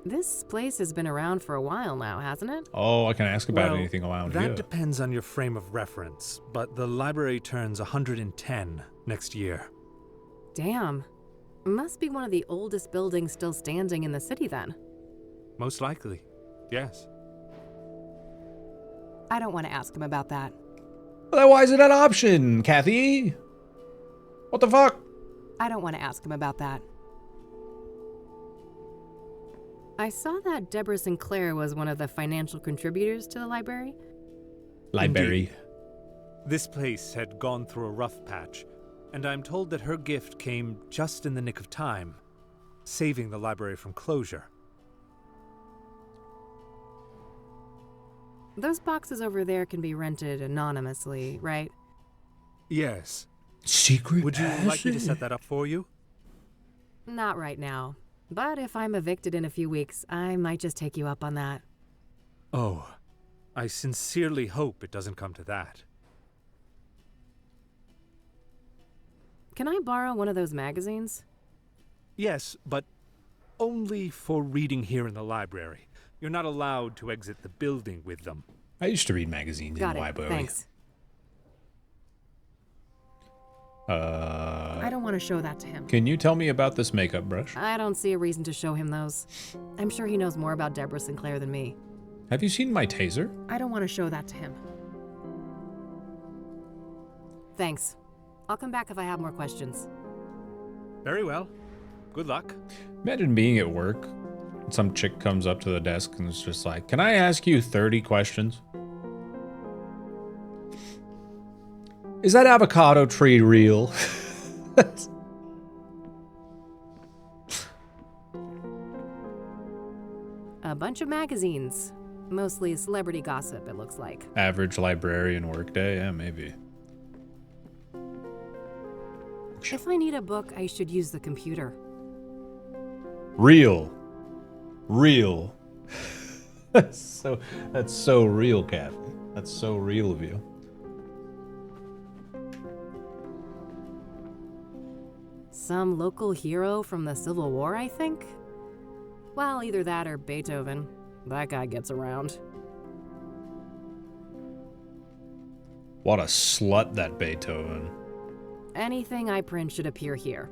[SPEAKER 2] This place has been around for a while now, hasn't it?
[SPEAKER 1] Oh, I can ask about
[SPEAKER 4] Well,
[SPEAKER 1] anything around
[SPEAKER 4] that
[SPEAKER 1] here.
[SPEAKER 4] depends on your frame of reference, but the library turns 110 next year.
[SPEAKER 2] Damn. Must be one of the oldest buildings still standing in the city then.
[SPEAKER 4] Most likely, yes.
[SPEAKER 2] I don't want to ask him about that.
[SPEAKER 1] Well, then why is it an option, Kathy? What the fuck?
[SPEAKER 2] I don't want to ask him about that. I saw that Deborah Sinclair was one of the financial contributors to the library.
[SPEAKER 1] Library.
[SPEAKER 4] This place had gone through a rough patch, and I'm told that her gift came just in the nick of time, saving the library from closure.
[SPEAKER 2] Those boxes over there can be rented anonymously, right?
[SPEAKER 4] Yes.
[SPEAKER 1] Secret
[SPEAKER 4] Would you like me to
[SPEAKER 1] passage?
[SPEAKER 4] set that up for you?
[SPEAKER 2] Not right now. But if I'm evicted in a few weeks, I might just take you up on that.
[SPEAKER 4] Oh, I sincerely hope it doesn't come to that.
[SPEAKER 2] Can I borrow one of those magazines?
[SPEAKER 4] Yes, but only for reading here in the library. You're not allowed to exit the building with them.
[SPEAKER 1] I used to read magazines
[SPEAKER 2] Got
[SPEAKER 1] in the
[SPEAKER 2] it.
[SPEAKER 1] library.
[SPEAKER 2] Thanks. I don't want to show that to him.
[SPEAKER 1] Can you tell me about this makeup brush?
[SPEAKER 2] I don't see a reason to show him those. I'm sure he knows more about Deborah Sinclair than me.
[SPEAKER 1] Have you seen my taser?
[SPEAKER 2] I don't want to show that to him. Thanks. I'll come back if I have more questions.
[SPEAKER 4] Very well. Good luck.
[SPEAKER 1] Imagine being at work. Some chick comes up to the desk and is just like, "Can I ask you 30 questions?" Is that avocado tree real?
[SPEAKER 2] A bunch of magazines. Mostly celebrity gossip, it looks like.
[SPEAKER 1] Average librarian workday? Yeah, maybe.
[SPEAKER 2] If I need a book, I should use the computer.
[SPEAKER 1] Real. Real. That's so real, Kathy. That's so real of you.
[SPEAKER 2] Some local hero from the Civil War, I think? Well, either that or Beethoven. That guy gets around.
[SPEAKER 1] What a slut, that Beethoven.
[SPEAKER 2] Anything I print should appear here.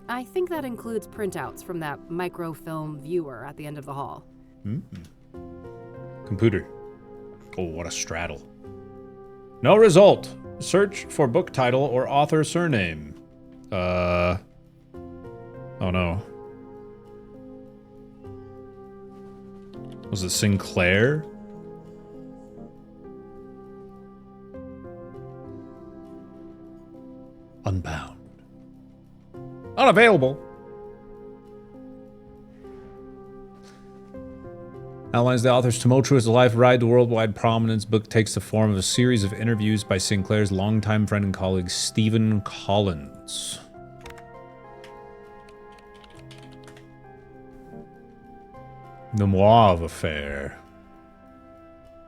[SPEAKER 2] I think that includes printouts from that microfilm viewer at the end of the hall.
[SPEAKER 1] Computer. Oh, what a straddle. No result. Search for book title or author surname. Oh no. Was it Sinclair? Unbound. Unavailable. Outlines the author's tumultuous life ride to worldwide prominence. Book takes the form of a series of interviews by Sinclair's longtime friend and colleague, Stephen Collins. The Moave Affair.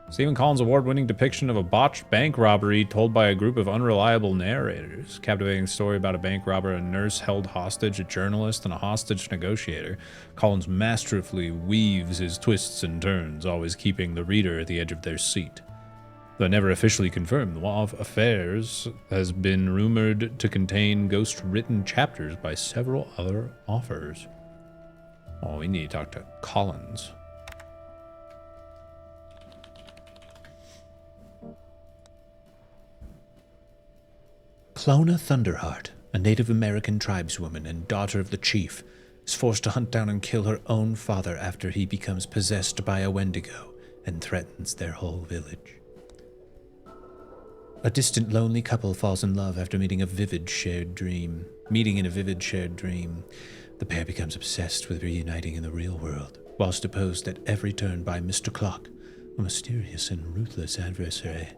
[SPEAKER 1] Stephen Collins' award-winning depiction of a botched bank robbery told by a group of unreliable narrators. Captivating story about a bank robber, a nurse held hostage, a journalist, and a hostage negotiator. Collins masterfully weaves his twists and turns, always keeping the reader at the edge of their seat. Though never officially confirmed, The Moave Affairs has been rumored to contain ghost-written chapters by several other authors. Oh, we need to talk to Collins. Clona Thunderheart, a Native American tribeswoman and daughter of the chief, is forced to hunt down and kill her own father after he becomes possessed by a Wendigo and threatens their whole village. A distant, lonely couple falls in love after meeting in a vivid shared dream. The pair becomes obsessed with reuniting in the real world, whilst opposed at every turn by Mr. Clock, a mysterious and ruthless adversary.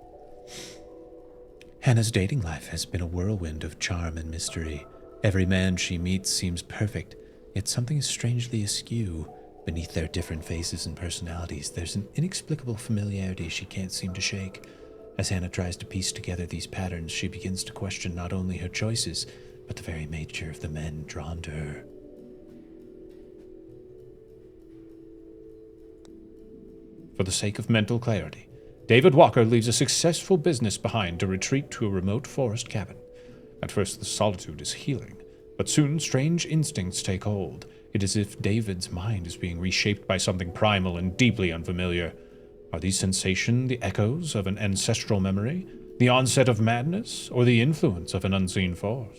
[SPEAKER 1] Hannah's dating life has been a whirlwind of charm and mystery. Every man she meets seems perfect, yet something is strangely askew. Beneath their different faces and personalities, there's an inexplicable familiarity she can't seem to shake. As Hannah tries to piece together these patterns, she begins to question not only her choices, but the very nature of the men drawn to her. For the sake of mental clarity, David Walker leaves a successful business behind to retreat to a remote forest cabin. At first, the solitude is healing, but soon strange instincts take hold. It is as if David's mind is being reshaped by something primal and deeply unfamiliar. Are these sensations the echoes of an ancestral memory, the onset of madness, or the influence of an unseen force?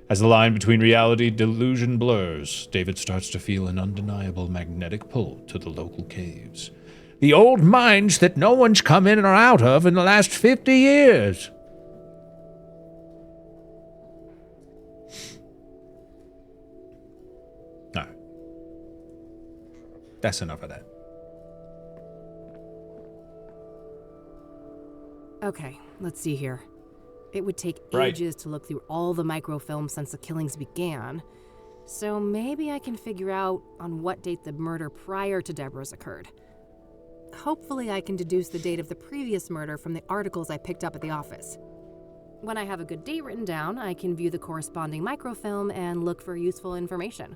[SPEAKER 1] As the line between reality and delusion blurs, David starts to feel an undeniable magnetic pull to the local caves. The old mines that no one's come in or out of in the last 50 years. No. That's enough of that.
[SPEAKER 2] Okay, let's see here. It would take
[SPEAKER 1] Right.
[SPEAKER 2] ages to look through all the microfilms since the killings began. So maybe I can figure out on what date the murder prior to Deborah's occurred. Hopefully I can deduce the date of the previous murder from the articles I picked up at the office. When I have a good date written down, I can view the corresponding microfilm and look for useful information.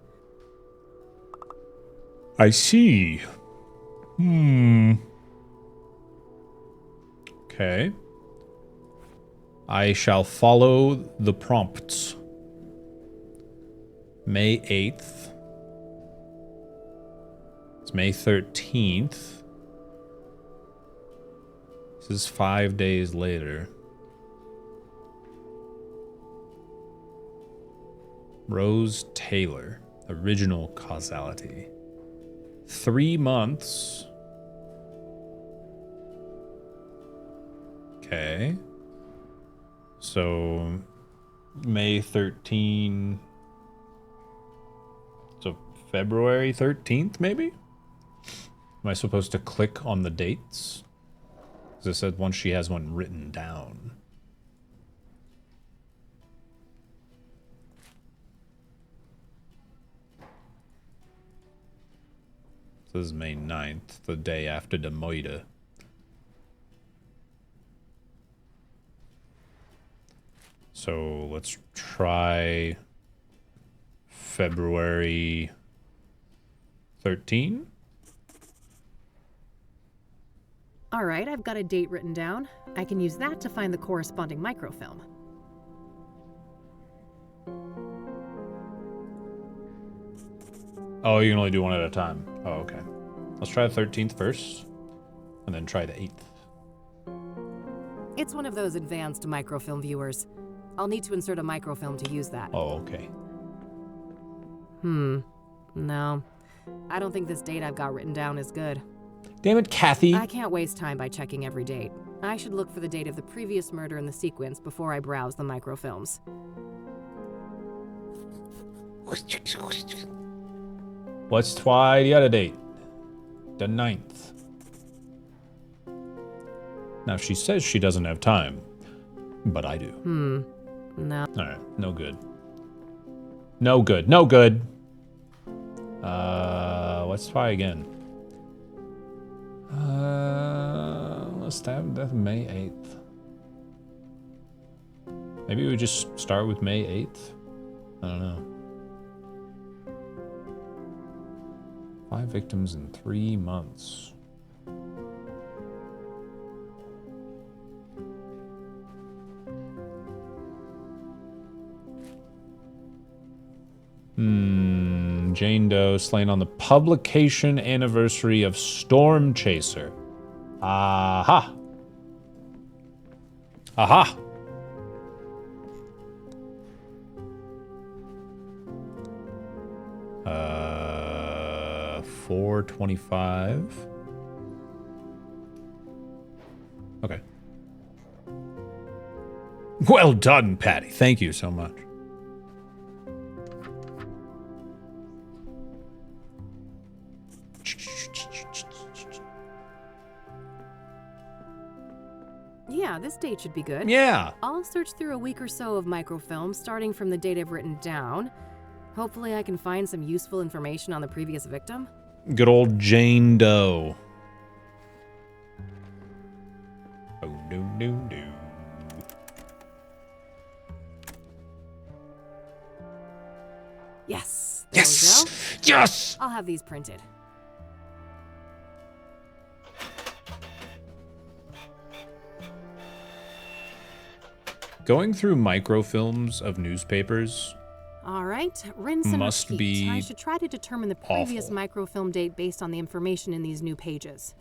[SPEAKER 1] I see. Okay. I shall follow the prompts. May 8th. It's May 13th. This is 5 days later. Rose Taylor, original causality. 3 months. Okay. So, May 13. So, February 13th, maybe? Am I supposed to click on the dates? Because it said once she has one written down. So this is May 9th, the day after the Moida. So let's try February 13?
[SPEAKER 2] All right, I've got a date written down. I can use that to find the corresponding microfilm.
[SPEAKER 1] Oh, you can only do one at a time. Oh, okay. Let's try the 13th first, and then try the 8th.
[SPEAKER 2] It's one of those advanced microfilm viewers. I'll need to insert a microfilm to use that.
[SPEAKER 1] Oh, okay.
[SPEAKER 2] No. I don't think this date I've got written down is good.
[SPEAKER 1] Damn it, Kathy.
[SPEAKER 2] I can't waste time by checking every date. I should look for the date of the previous murder in the sequence before I browse the microfilms.
[SPEAKER 1] Let's try the other date. The 9th. Now, she says she doesn't have time, but I do.
[SPEAKER 2] No.
[SPEAKER 1] Alright, no good. No good, no good. Let's try again. Let's have that May 8th. Maybe we just start with May 8th? I don't know. 5 victims in 3 months. Jane Doe slain on the publication anniversary of Storm Chaser. Aha! Aha! 425. Okay. Well done, Patty. Thank you so much.
[SPEAKER 2] Yeah, this date should be good.
[SPEAKER 1] Yeah.
[SPEAKER 2] I'll search through a week or so of microfilms, starting from the date I've written down. Hopefully I can find some useful information on the previous victim.
[SPEAKER 1] Good old Jane Doe. Oh, no.
[SPEAKER 2] Yes! There we go.
[SPEAKER 1] Yes!
[SPEAKER 2] I'll have these printed.
[SPEAKER 1] Going through microfilms of newspapers
[SPEAKER 2] All right, rinse and
[SPEAKER 1] must
[SPEAKER 2] repeat.
[SPEAKER 1] be
[SPEAKER 2] I should try to determine the previous
[SPEAKER 1] awful.
[SPEAKER 2] microfilm date based on the information in these new pages.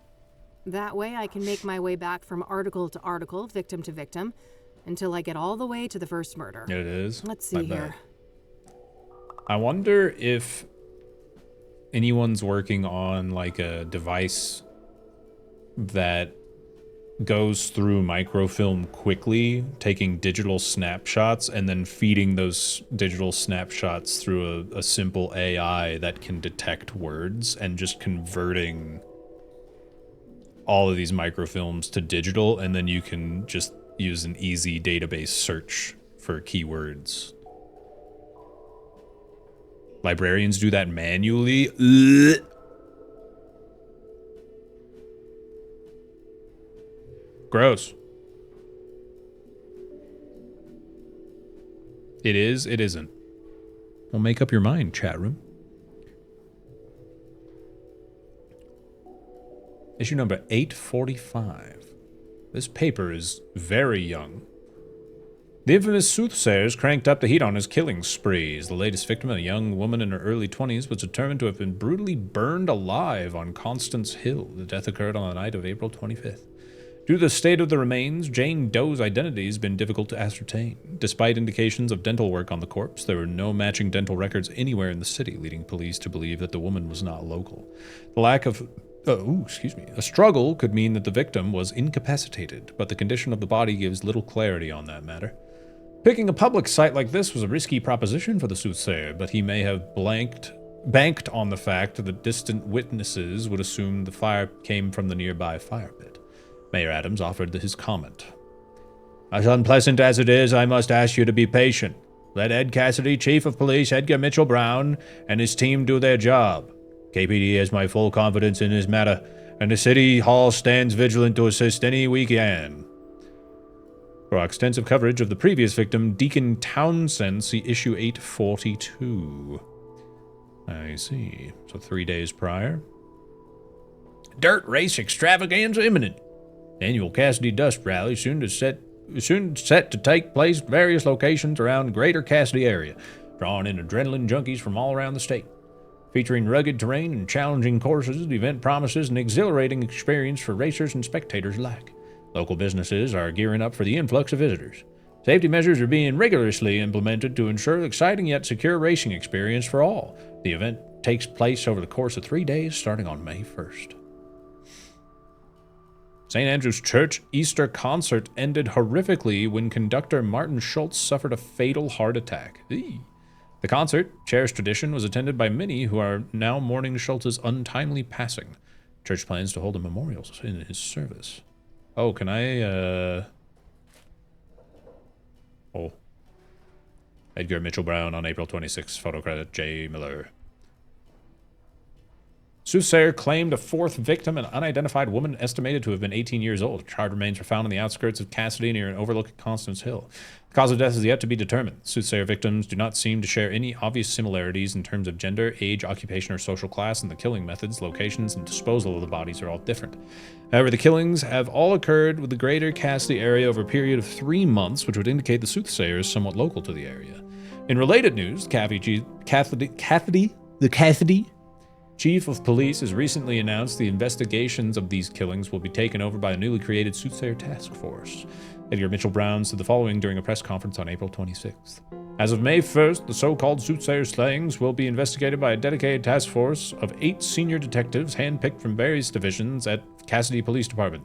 [SPEAKER 2] That way I can make my way back from article to article, victim to victim, until I get all the way to the first murder.
[SPEAKER 1] It is.
[SPEAKER 2] Let's see here.
[SPEAKER 1] I wonder if anyone's working on like a device that goes through microfilm quickly, taking digital snapshots and then feeding those digital snapshots through a simple AI that can detect words and just converting all of these microfilms to digital, and then you can just use an easy database search for keywords. Librarians do that manually. Ugh. Gross. It is, it isn't. Well, make up your mind, chat room. Issue number 845. This paper is very young. The infamous Soothsayers cranked up the heat on his killing sprees. The latest victim, a young woman in her early 20s, was determined to have been brutally burned alive on Constance Hill. The death occurred on the night of April 25th. Due to the state of the remains, Jane Doe's identity has been difficult to ascertain. Despite indications of dental work on the corpse, there were no matching dental records anywhere in the city, leading police to believe that the woman was not local. The lack of a struggle could mean that the victim was incapacitated, but the condition of the body gives little clarity on that matter. Picking a public site like this was a risky proposition for the Soothsayer, but he may have banked on the fact that distant witnesses would assume the fire came from the nearby fire pit. Mayor Adams offered his comment. As unpleasant as it is, I must ask you to be patient. Let Ed Cassidy, Chief of Police Edgar Mitchell Brown, and his team do their job. KPD has my full confidence in this matter, and the City Hall stands vigilant to assist any we can. For our extensive coverage of the previous victim, Deacon Townsend, see issue 842. I see. So 3 days prior. Dirt race extravaganza imminent. Annual Cassidy Dust Rally soon set to take place at various locations around the greater Cassidy area, drawing in adrenaline junkies from all around the state. Featuring rugged terrain and challenging courses, the event promises an exhilarating experience for racers and spectators alike. Local businesses are gearing up for the influx of visitors. Safety measures are being rigorously implemented to ensure an exciting yet secure racing experience for all. The event takes place over the course of 3 days, starting on May 1st. St. Andrew's Church Easter concert ended horrifically when conductor Martin Schultz suffered a fatal heart attack. Eee. The concert, cherished tradition, was attended by many who are now mourning Schultz's untimely passing. Church plans to hold a memorial in his service. Oh, can I, Oh. Edgar Mitchell Brown on April 26th. Photo credit J. Miller. Soothsayer claimed a fourth victim, an unidentified woman estimated to have been 18 years old. Charred remains were found on the outskirts of Cassidy near an overlook at Constance Hill. The cause of death is yet to be determined. Soothsayer victims do not seem to share any obvious similarities in terms of gender, age, occupation, or social class, and the killing methods, locations, and disposal of the bodies are all different. However, the killings have all occurred with the greater Cassidy area over a period of 3 months, which would indicate the Soothsayer is somewhat local to the area. In related news, Cassidy Chief of Police has recently announced the investigations of these killings will be taken over by a newly created Soothsayer Task Force. Edgar Mitchell Brown said the following during a press conference on April 26th. As of May 1st, the so-called Soothsayer slayings will be investigated by a dedicated task force of 8 senior detectives handpicked from various divisions at Cassidy Police Department.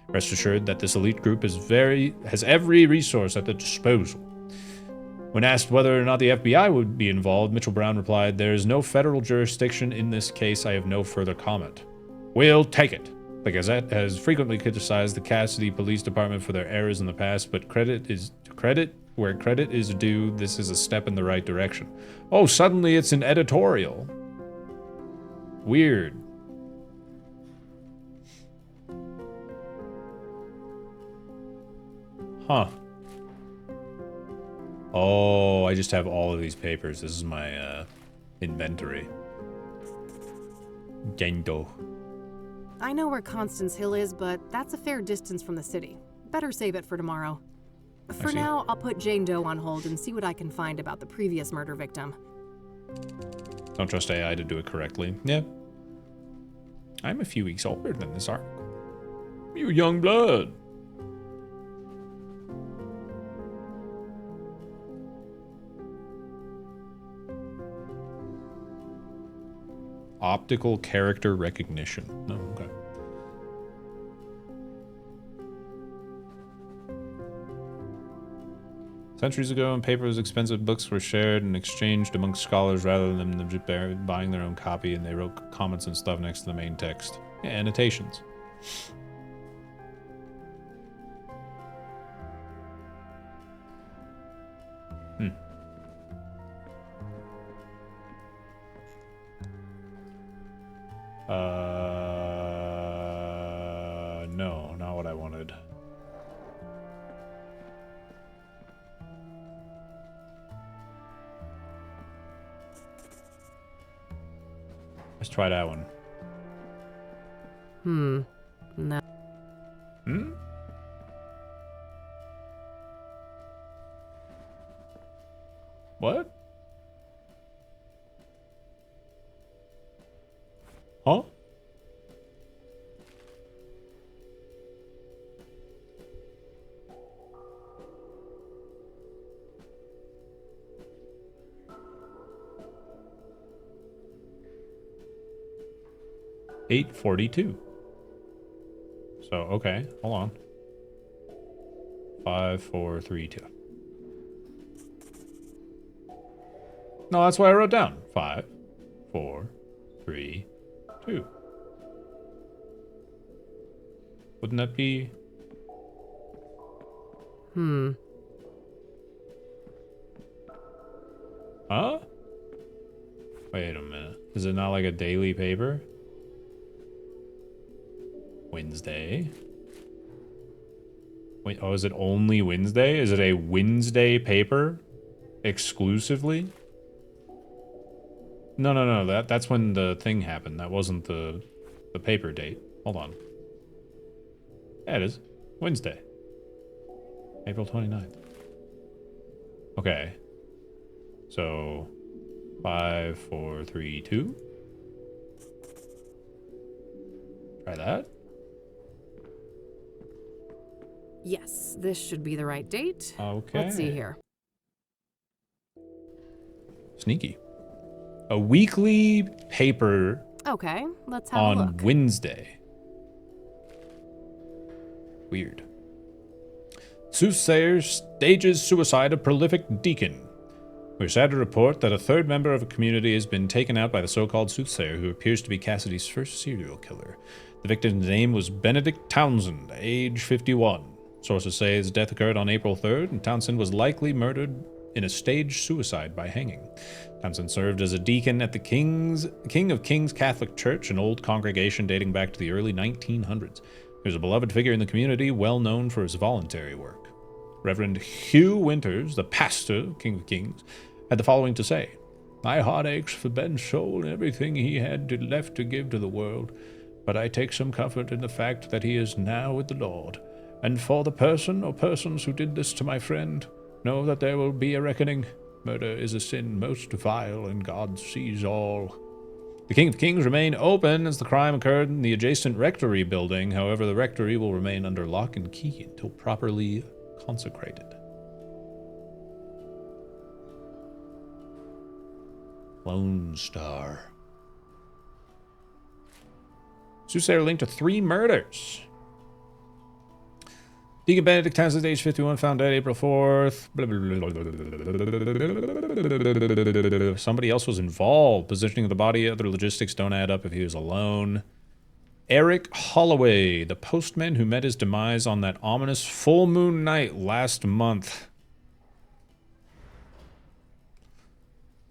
[SPEAKER 1] Rest assured that this elite group has every resource at their disposal. When asked whether or not the FBI would be involved, Mitchell Brown replied, "There is no federal jurisdiction in this case. I have no further comment." We'll take it. The Gazette has frequently criticized the Cassidy Police Department for their errors in the past, but credit where credit is due. This is a step in the right direction. Oh, suddenly it's an editorial. Weird. Huh. Oh, I just have all of these papers. This is my inventory. Gendo.
[SPEAKER 2] I know where Constance Hill is, but that's a fair distance from the city. Better save it for tomorrow. For now, I'll put Jane Doe on hold and see what I can find about the previous murder victim.
[SPEAKER 1] Don't trust AI to do it correctly. Yeah. I'm a few weeks older than this arc. You young blood. Optical character recognition. Oh, okay. Centuries ago, when paper's expensive books were shared and exchanged amongst scholars rather than them just buying their own copy, and they wrote comments and stuff next to the main text. Yeah, annotations. No, not what I wanted. Let's try that one.
[SPEAKER 2] No.
[SPEAKER 1] What? Huh? $8.42. So, okay, hold on. 5, 4, 3, 2. No, that's what I wrote down. 5, 4, 3, 2. Wouldn't that be? Huh? Wait a minute. Is it not like a daily paper? Wednesday. Wait, oh, is it only Wednesday? Is it a Wednesday paper? Exclusively? No. That's when the thing happened. That wasn't the paper date. Hold on. Yeah, it is. Wednesday. April 29th. Okay. So 5, 4, 3, 2. Try that.
[SPEAKER 2] Yes, this should be the right date.
[SPEAKER 1] Okay.
[SPEAKER 2] Let's see here.
[SPEAKER 1] Sneaky. A weekly paper
[SPEAKER 2] Okay, let's have a
[SPEAKER 1] on
[SPEAKER 2] look.
[SPEAKER 1] Wednesday. Weird. Soothsayer stages suicide of prolific deacon. We're sad to report that a third member of a community has been taken out by the so-called Soothsayer, who appears to be Cassidy's first serial killer. The victim's name was Benedict Townsend, age 51. Sources say his death occurred on April 3rd, and Townsend was likely murdered in a staged suicide by hanging. Townsend served as a deacon at the King of Kings Catholic Church, an old congregation dating back to the early 1900s. He was a beloved figure in the community, well known for his voluntary work. Reverend Hugh Winters, the pastor, King of Kings, had the following to say: "My heart aches for Ben's soul and everything he had left to give to the world, but I take some comfort in the fact that he is now with the Lord. And for the person or persons who did this to my friend, know that there will be a reckoning. Murder is a sin most vile, and God sees all." The King of Kings remained open as the crime occurred in the adjacent rectory building. However, the rectory will remain under lock and key until properly consecrated. Lone Star. Soothsayer linked to 3 murders. Deacon Benedict Townsend, age 51, found dead April 4th. Somebody else was involved. Positioning of the body, other logistics don't add up if he was alone. Eric Holloway, the postman who met his demise on that ominous full moon night last month.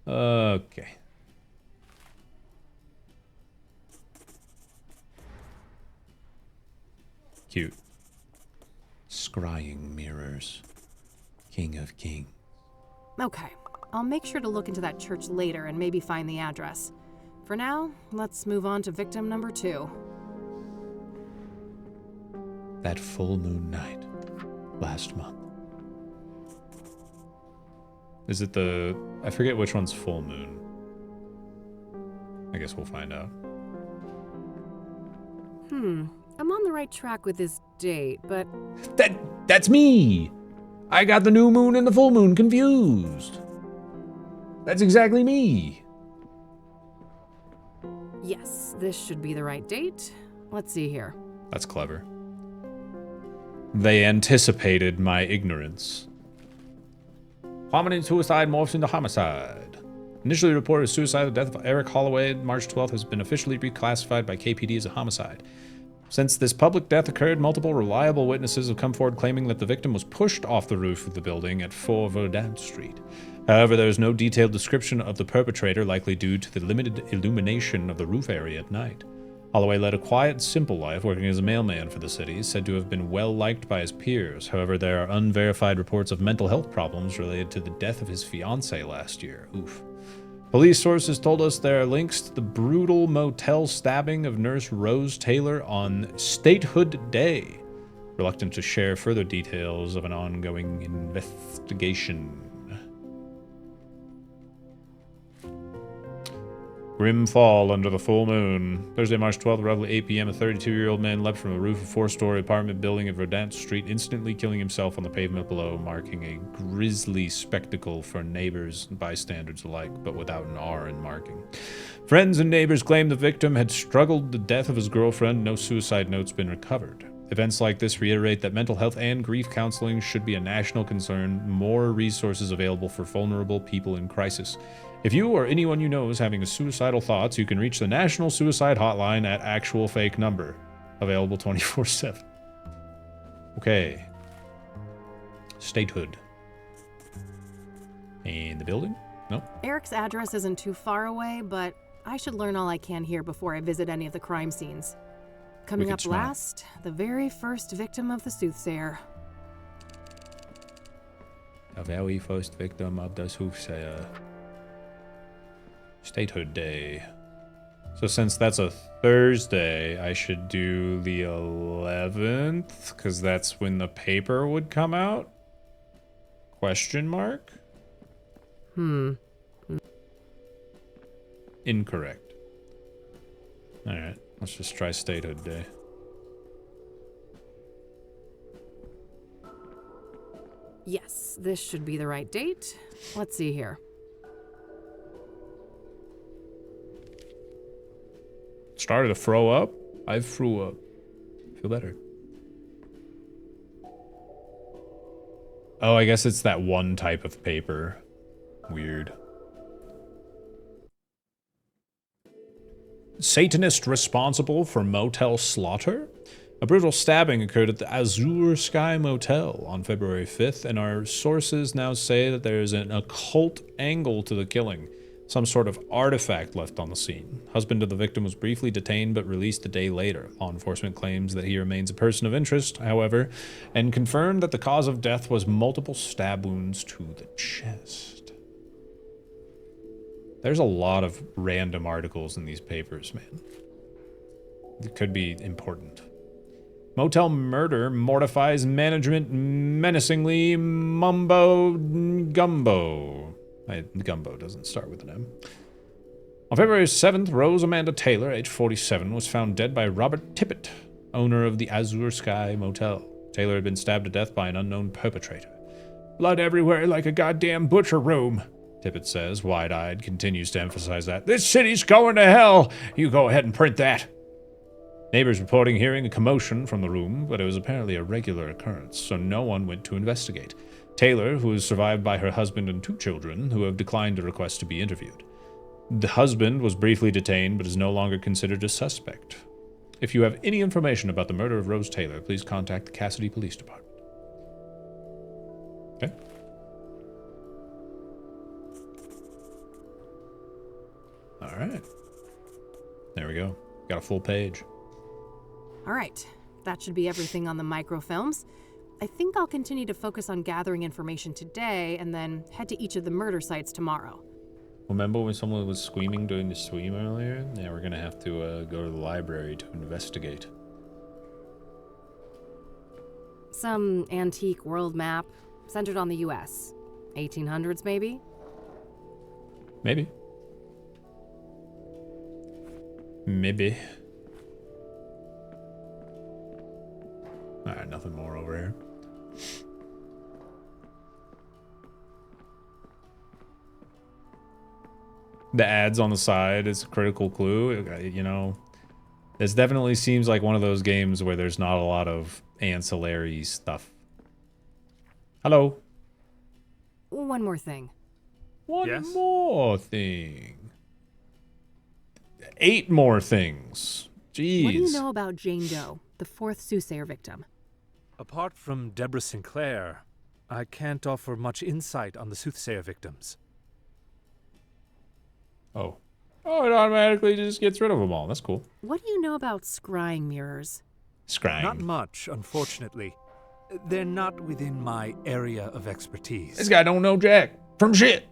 [SPEAKER 1] Okay. Cute. Scrying mirrors. King of Kings.
[SPEAKER 2] Okay, I'll make sure to look into that church later and maybe find the address. For now, let's move on to victim number 2.
[SPEAKER 1] That full moon night last month. Is it the... I forget which one's full moon. I guess we'll find out.
[SPEAKER 2] I'm on the right track with this date, but...
[SPEAKER 1] That's me! I got the new moon and the full moon confused. That's exactly me.
[SPEAKER 2] Yes, this should be the right date. Let's see here.
[SPEAKER 1] That's clever. They anticipated my ignorance. Prominent suicide morphs into homicide. Initially reported as suicide, the death of Eric Holloway March 12th has been officially reclassified by KPD as a homicide. Since this public death occurred, multiple reliable witnesses have come forward claiming that the victim was pushed off the roof of the building at 4 Verdun Street. However, there is no detailed description of the perpetrator, likely due to the limited illumination of the roof area at night. Holloway led a quiet, simple life, working as a mailman for the city, said to have been well liked by his peers. However, there are unverified reports of mental health problems related to the death of his fiancée last year. Oof. Police sources told us there are links to the brutal motel stabbing of nurse Rose Taylor on Statehood Day. Reluctant to share further details of an ongoing investigation. Grim fall under the full moon. Thursday, March 12th, roughly 8 p.m., a 32-year-old man leapt from a roof of a 4-story apartment building at Verdun Street, instantly killing himself on the pavement below, marking a grisly spectacle for neighbors and bystanders alike, but without an R in marking. Friends and neighbors claimed the victim had struggled the death of his girlfriend. No suicide notes been recovered. Events like this reiterate that mental health and grief counseling should be a national concern. More resources available for vulnerable people in crisis. If you or anyone you know is having suicidal thoughts, you can reach the National Suicide Hotline at actual fake number. Available 24/7. Okay. Statehood. And the building? Nope.
[SPEAKER 2] Eric's address isn't too far away, but I should learn all I can here before I visit any of the crime scenes. Coming up last, the very first victim of the Soothsayer.
[SPEAKER 1] The very first victim of the Soothsayer. Statehood Day. So since that's a Thursday, I should do the 11th, because that's when the paper would come out? Question mark? Incorrect. Alright. Let's just try statehood day.
[SPEAKER 2] Yes, this should be the right date. Let's see here.
[SPEAKER 1] Started to throw up. I threw up. Feel better. Oh, I guess it's that one type of paper. Weird. Satanist responsible for motel slaughter? A brutal stabbing occurred at the Azure Sky Motel on February 5th, and our sources now say that there is an occult angle to the killing. Some sort of artifact left on the scene. Husband of the victim was briefly detained but released a day later. Law enforcement claims that he remains a person of interest, however, and confirmed that the cause of death was multiple stab wounds to the chest. There's a lot of random articles in these papers, man. It could be important. Motel murder mortifies management menacingly. Mumbo Gumbo. Gumbo doesn't start with an M. On February 7th, Rose Amanda Taylor, age 47, was found dead by Robert Tippett, owner of the Azure Sky Motel. Taylor had been stabbed to death by an unknown perpetrator. Blood everywhere like a goddamn butcher room, Tippett says, wide-eyed, continues to emphasize that. This city's going to hell! You go ahead and print that. Neighbors reporting hearing a commotion from the room, but it was apparently a regular occurrence, so no one went to investigate. Taylor, who is survived by her husband and 2 children, who have declined a request to be interviewed. The husband was briefly detained, but is no longer considered a suspect. If you have any information about the murder of Rose Taylor, please contact the Cassidy Police Department. Okay. All right. There we go. Got a full page.
[SPEAKER 2] All right, that should be everything on the microfilms. I think I'll continue to focus on gathering information today and then head to each of the murder sites tomorrow.
[SPEAKER 1] Remember when someone was screaming during the stream earlier? Yeah, we're gonna have to go to the library to investigate.
[SPEAKER 2] Some antique world map centered on the US. 1800s, maybe?
[SPEAKER 1] Maybe. Maybe. Alright, nothing more over here. The ads on the side is a critical clue. You know, this definitely seems like one of those games where there's not a lot of ancillary stuff. Hello.
[SPEAKER 2] One more thing.
[SPEAKER 1] One more thing. 8 more things. Jeez.
[SPEAKER 2] What do you know about Jane Doe, the 4th Soothsayer victim?
[SPEAKER 4] Apart from Deborah Sinclair, I can't offer much insight on the Soothsayer victims.
[SPEAKER 1] Oh. Oh, it automatically just gets rid of them all. That's cool.
[SPEAKER 2] What do you know about scrying mirrors?
[SPEAKER 1] Scrying.
[SPEAKER 4] Not much, unfortunately. They're not within my area of expertise.
[SPEAKER 1] This guy don't know jack from shit.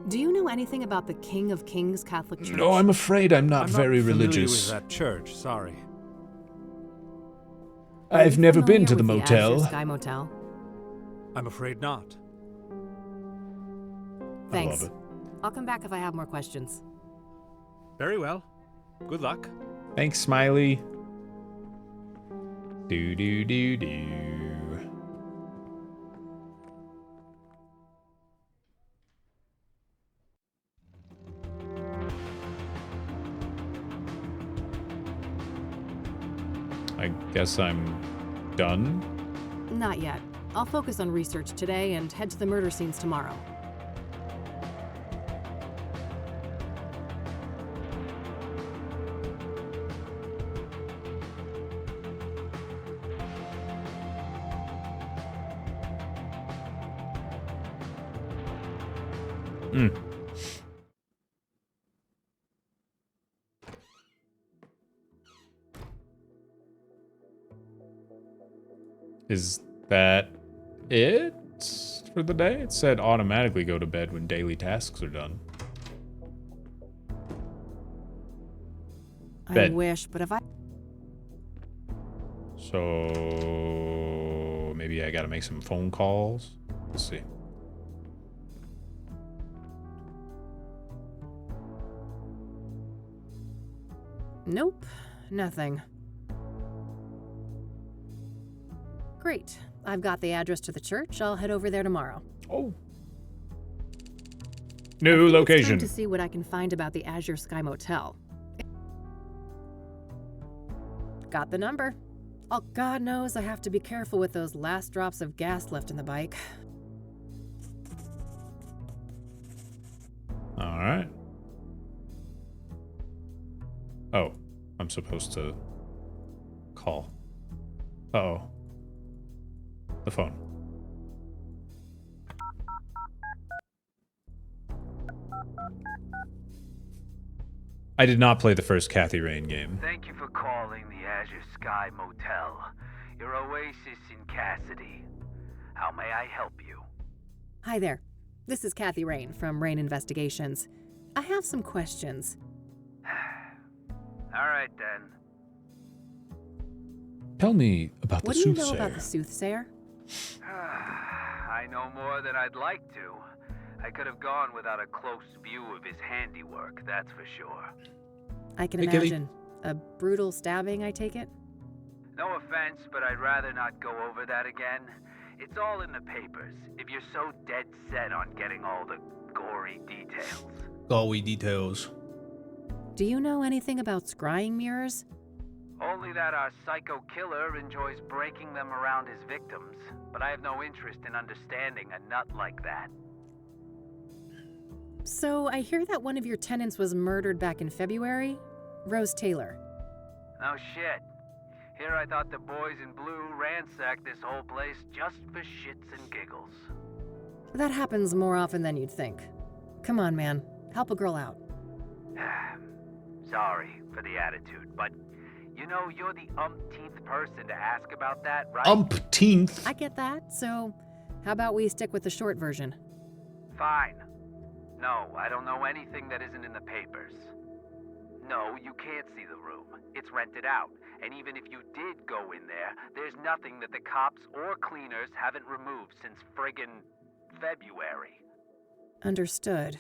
[SPEAKER 2] Do you know anything about the King of Kings Catholic Church?
[SPEAKER 1] No, I'm afraid I'm not very religious.
[SPEAKER 4] With that church, sorry.
[SPEAKER 1] I've never been to the
[SPEAKER 2] Azure
[SPEAKER 1] motel.
[SPEAKER 2] Sky Motel.
[SPEAKER 4] I'm afraid not.
[SPEAKER 2] Thanks.
[SPEAKER 1] I love it.
[SPEAKER 2] I'll come back if I have more questions.
[SPEAKER 4] Very well. Good luck.
[SPEAKER 1] Thanks, Smiley. Do do do do. I guess I'm done.
[SPEAKER 2] Not yet. I'll focus on research today and head to the murder scenes tomorrow.
[SPEAKER 1] Is that it for the day? It said automatically go to bed when daily tasks are done. Bed.
[SPEAKER 2] I wish, but if I...
[SPEAKER 1] So maybe I gotta make some phone calls. Let's see.
[SPEAKER 2] Nope. Nothing. Great. I've got the address to the church. I'll head over there tomorrow.
[SPEAKER 1] Oh.
[SPEAKER 2] I
[SPEAKER 1] New
[SPEAKER 2] think
[SPEAKER 1] location.
[SPEAKER 2] It's time to see what I can find about the Azure Sky Motel. Got the number. Oh, God knows I have to be careful with those last drops of gas left in the bike.
[SPEAKER 1] All right. Oh, I'm supposed to call. Uh-oh. The phone. I did not play the first Kathy Rain game.
[SPEAKER 5] Thank you for calling the Azure Sky Motel, your oasis in Cassidy. How may I help you?
[SPEAKER 2] Hi there. This is Kathy Rain from Rain Investigations. I have some questions.
[SPEAKER 5] All right, then.
[SPEAKER 1] Tell me about
[SPEAKER 2] What
[SPEAKER 1] the
[SPEAKER 2] do you know
[SPEAKER 1] Soothsayer.
[SPEAKER 2] about the Soothsayer?
[SPEAKER 5] I know more than I'd like to. I could have gone without a close view of his handiwork, that's for sure.
[SPEAKER 2] I can
[SPEAKER 1] Hey, Gilly.
[SPEAKER 2] imagine. A brutal stabbing, I take it?
[SPEAKER 5] No offense, but I'd rather not go over that again. It's all in the papers, if you're so dead set on getting all the gory details.
[SPEAKER 1] Gory details.
[SPEAKER 2] Do you know anything about scrying mirrors?
[SPEAKER 5] Only that our psycho killer enjoys breaking them around his victims, but I have no interest in understanding a nut like that.
[SPEAKER 2] So, I hear that one of your tenants was murdered back in February? Rose Taylor.
[SPEAKER 5] No shit. Here I thought the boys in blue ransacked this whole place just for shits and giggles.
[SPEAKER 2] That happens more often than you'd think. Come on, man. Help a girl out.
[SPEAKER 5] Sorry for the attitude, but you know you're the umpteenth person to ask about that, right?
[SPEAKER 1] Umpteenth.
[SPEAKER 2] I get that, so how about we stick with the short version?
[SPEAKER 5] Fine. No, I don't know anything that isn't in the papers. No, you can't see the room. It's rented out. And even if you did go in there, there's nothing that the cops or cleaners haven't removed since friggin' February.
[SPEAKER 2] Understood.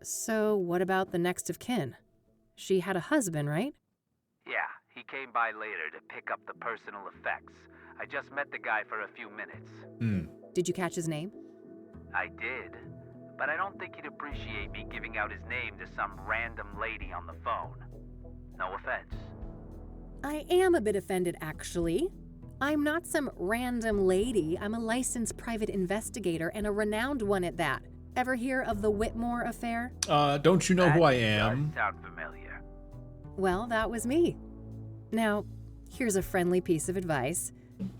[SPEAKER 2] So, what about the next of kin? She had a husband, right?
[SPEAKER 5] Yeah, he came by later to pick up the personal effects. I just met the guy for a few minutes.
[SPEAKER 2] Did you catch his name?
[SPEAKER 5] I did, but I don't think he'd appreciate me giving out his name to some random lady on the phone. No offense.
[SPEAKER 2] I am a bit offended, actually. I'm not some random lady. I'm a licensed private investigator, and a renowned one at that. Ever hear of the Whitmore affair?
[SPEAKER 1] Don't you know who I
[SPEAKER 5] That
[SPEAKER 1] am?
[SPEAKER 5] does sound familiar.
[SPEAKER 2] Well, that was me. Now, here's a friendly piece of advice.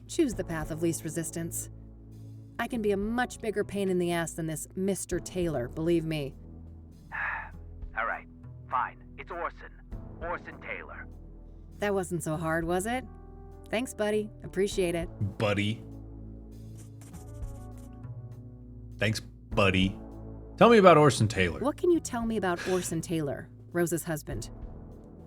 [SPEAKER 2] Choose the path of least resistance. I can be a much bigger pain in the ass than this Mr. Taylor, believe me.
[SPEAKER 5] All right, fine. It's Orson. Orson Taylor.
[SPEAKER 2] That wasn't so hard, was it? Thanks, buddy. Appreciate it.
[SPEAKER 1] Buddy. Thanks, buddy. Tell me about Orson Taylor.
[SPEAKER 2] What can you tell me about Orson Taylor, Rose's husband?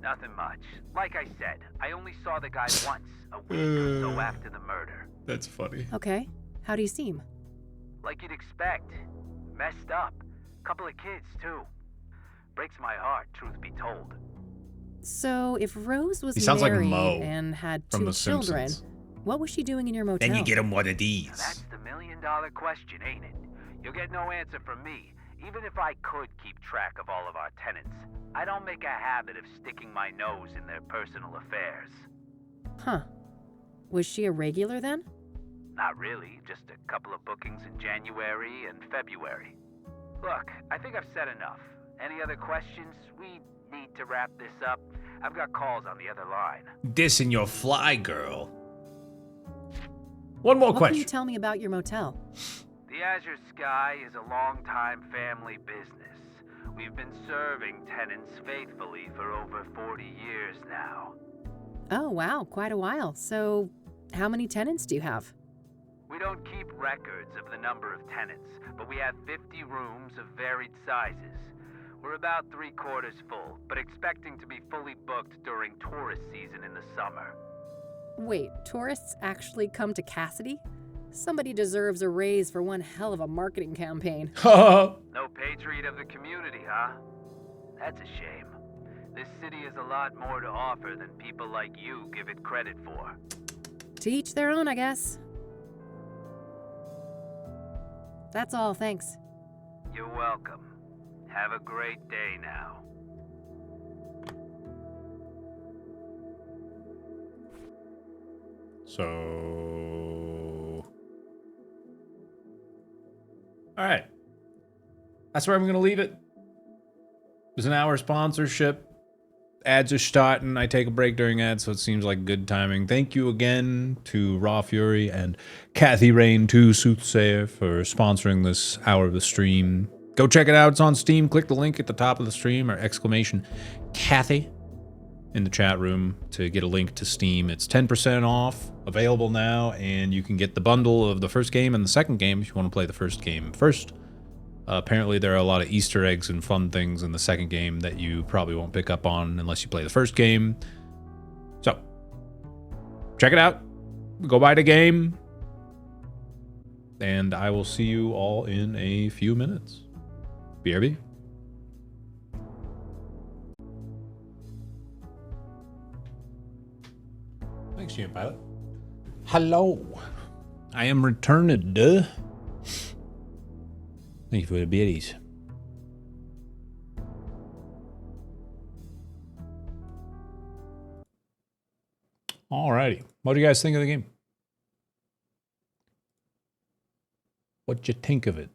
[SPEAKER 5] Nothing much. Like I said, I only saw the guy once, a week or so after the murder.
[SPEAKER 1] That's funny.
[SPEAKER 2] Okay. How do you seem?
[SPEAKER 5] Like you'd expect. Messed up. Couple of kids, too. Breaks my heart, truth be told.
[SPEAKER 2] So, if Rose was
[SPEAKER 1] He sounds like
[SPEAKER 2] married
[SPEAKER 1] Mo
[SPEAKER 2] and had
[SPEAKER 1] from
[SPEAKER 2] two
[SPEAKER 1] The
[SPEAKER 2] children,
[SPEAKER 1] Simpsons.
[SPEAKER 2] what was she doing in your motel?
[SPEAKER 1] him one of these.
[SPEAKER 5] That's the million-dollar question, ain't it? You'll get no answer from me. Even if I could keep track of all of our tenants, I don't make a habit of sticking my nose in their personal affairs.
[SPEAKER 2] Huh. Was she a regular then?
[SPEAKER 5] Not really, just a couple of bookings in January and February. Look, I think I've said enough. Any other questions? We need to wrap this up. I've got calls on the other line.
[SPEAKER 1] Dissing your fly girl. One more
[SPEAKER 2] What can you
[SPEAKER 1] question.
[SPEAKER 2] tell me about your motel?
[SPEAKER 5] The Azure Sky is a long-time family business. We've been serving tenants faithfully for over 40 years now.
[SPEAKER 2] Oh, wow, quite a while. So, how many tenants do you have?
[SPEAKER 5] We don't keep records of the number of tenants, but we have 50 rooms of varied sizes. We're about 3/4 full, but expecting to be fully booked during tourist season in the summer.
[SPEAKER 2] Wait, tourists actually come to Cassidy? Somebody deserves a raise for one hell of a marketing campaign.
[SPEAKER 5] No patriot of the community, huh? That's a shame. This city has a lot more to offer than people like you give it credit for.
[SPEAKER 2] To each their own, I guess. That's all, thanks.
[SPEAKER 5] You're welcome. Have a great day now.
[SPEAKER 1] So... Alright. That's where I'm going to leave it. It was an hour sponsorship. Ads are starting. I take a break during ads, so it seems like good timing. Thank you again to Raw Fury and Kathy Rain, to Soothsayer, for sponsoring this hour of the stream. Go check it out. It's on Steam. Click the link at the top of the stream, or exclamation Kathy in the chat room to get a link to Steam. It's 10% off, available now, and you can get the bundle of the first game and the second game if you want to play the first game first. Apparently there are a lot of Easter eggs and fun things in the second game that you probably won't pick up on unless you play the first game. So, check it out. Go buy the game. And I will see you all in a few minutes. BRB. Thanks, GM Pilot. Hello. I am returned. Thank you for the biddies. Alrighty. What do you guys think of the game? What'd you think of it?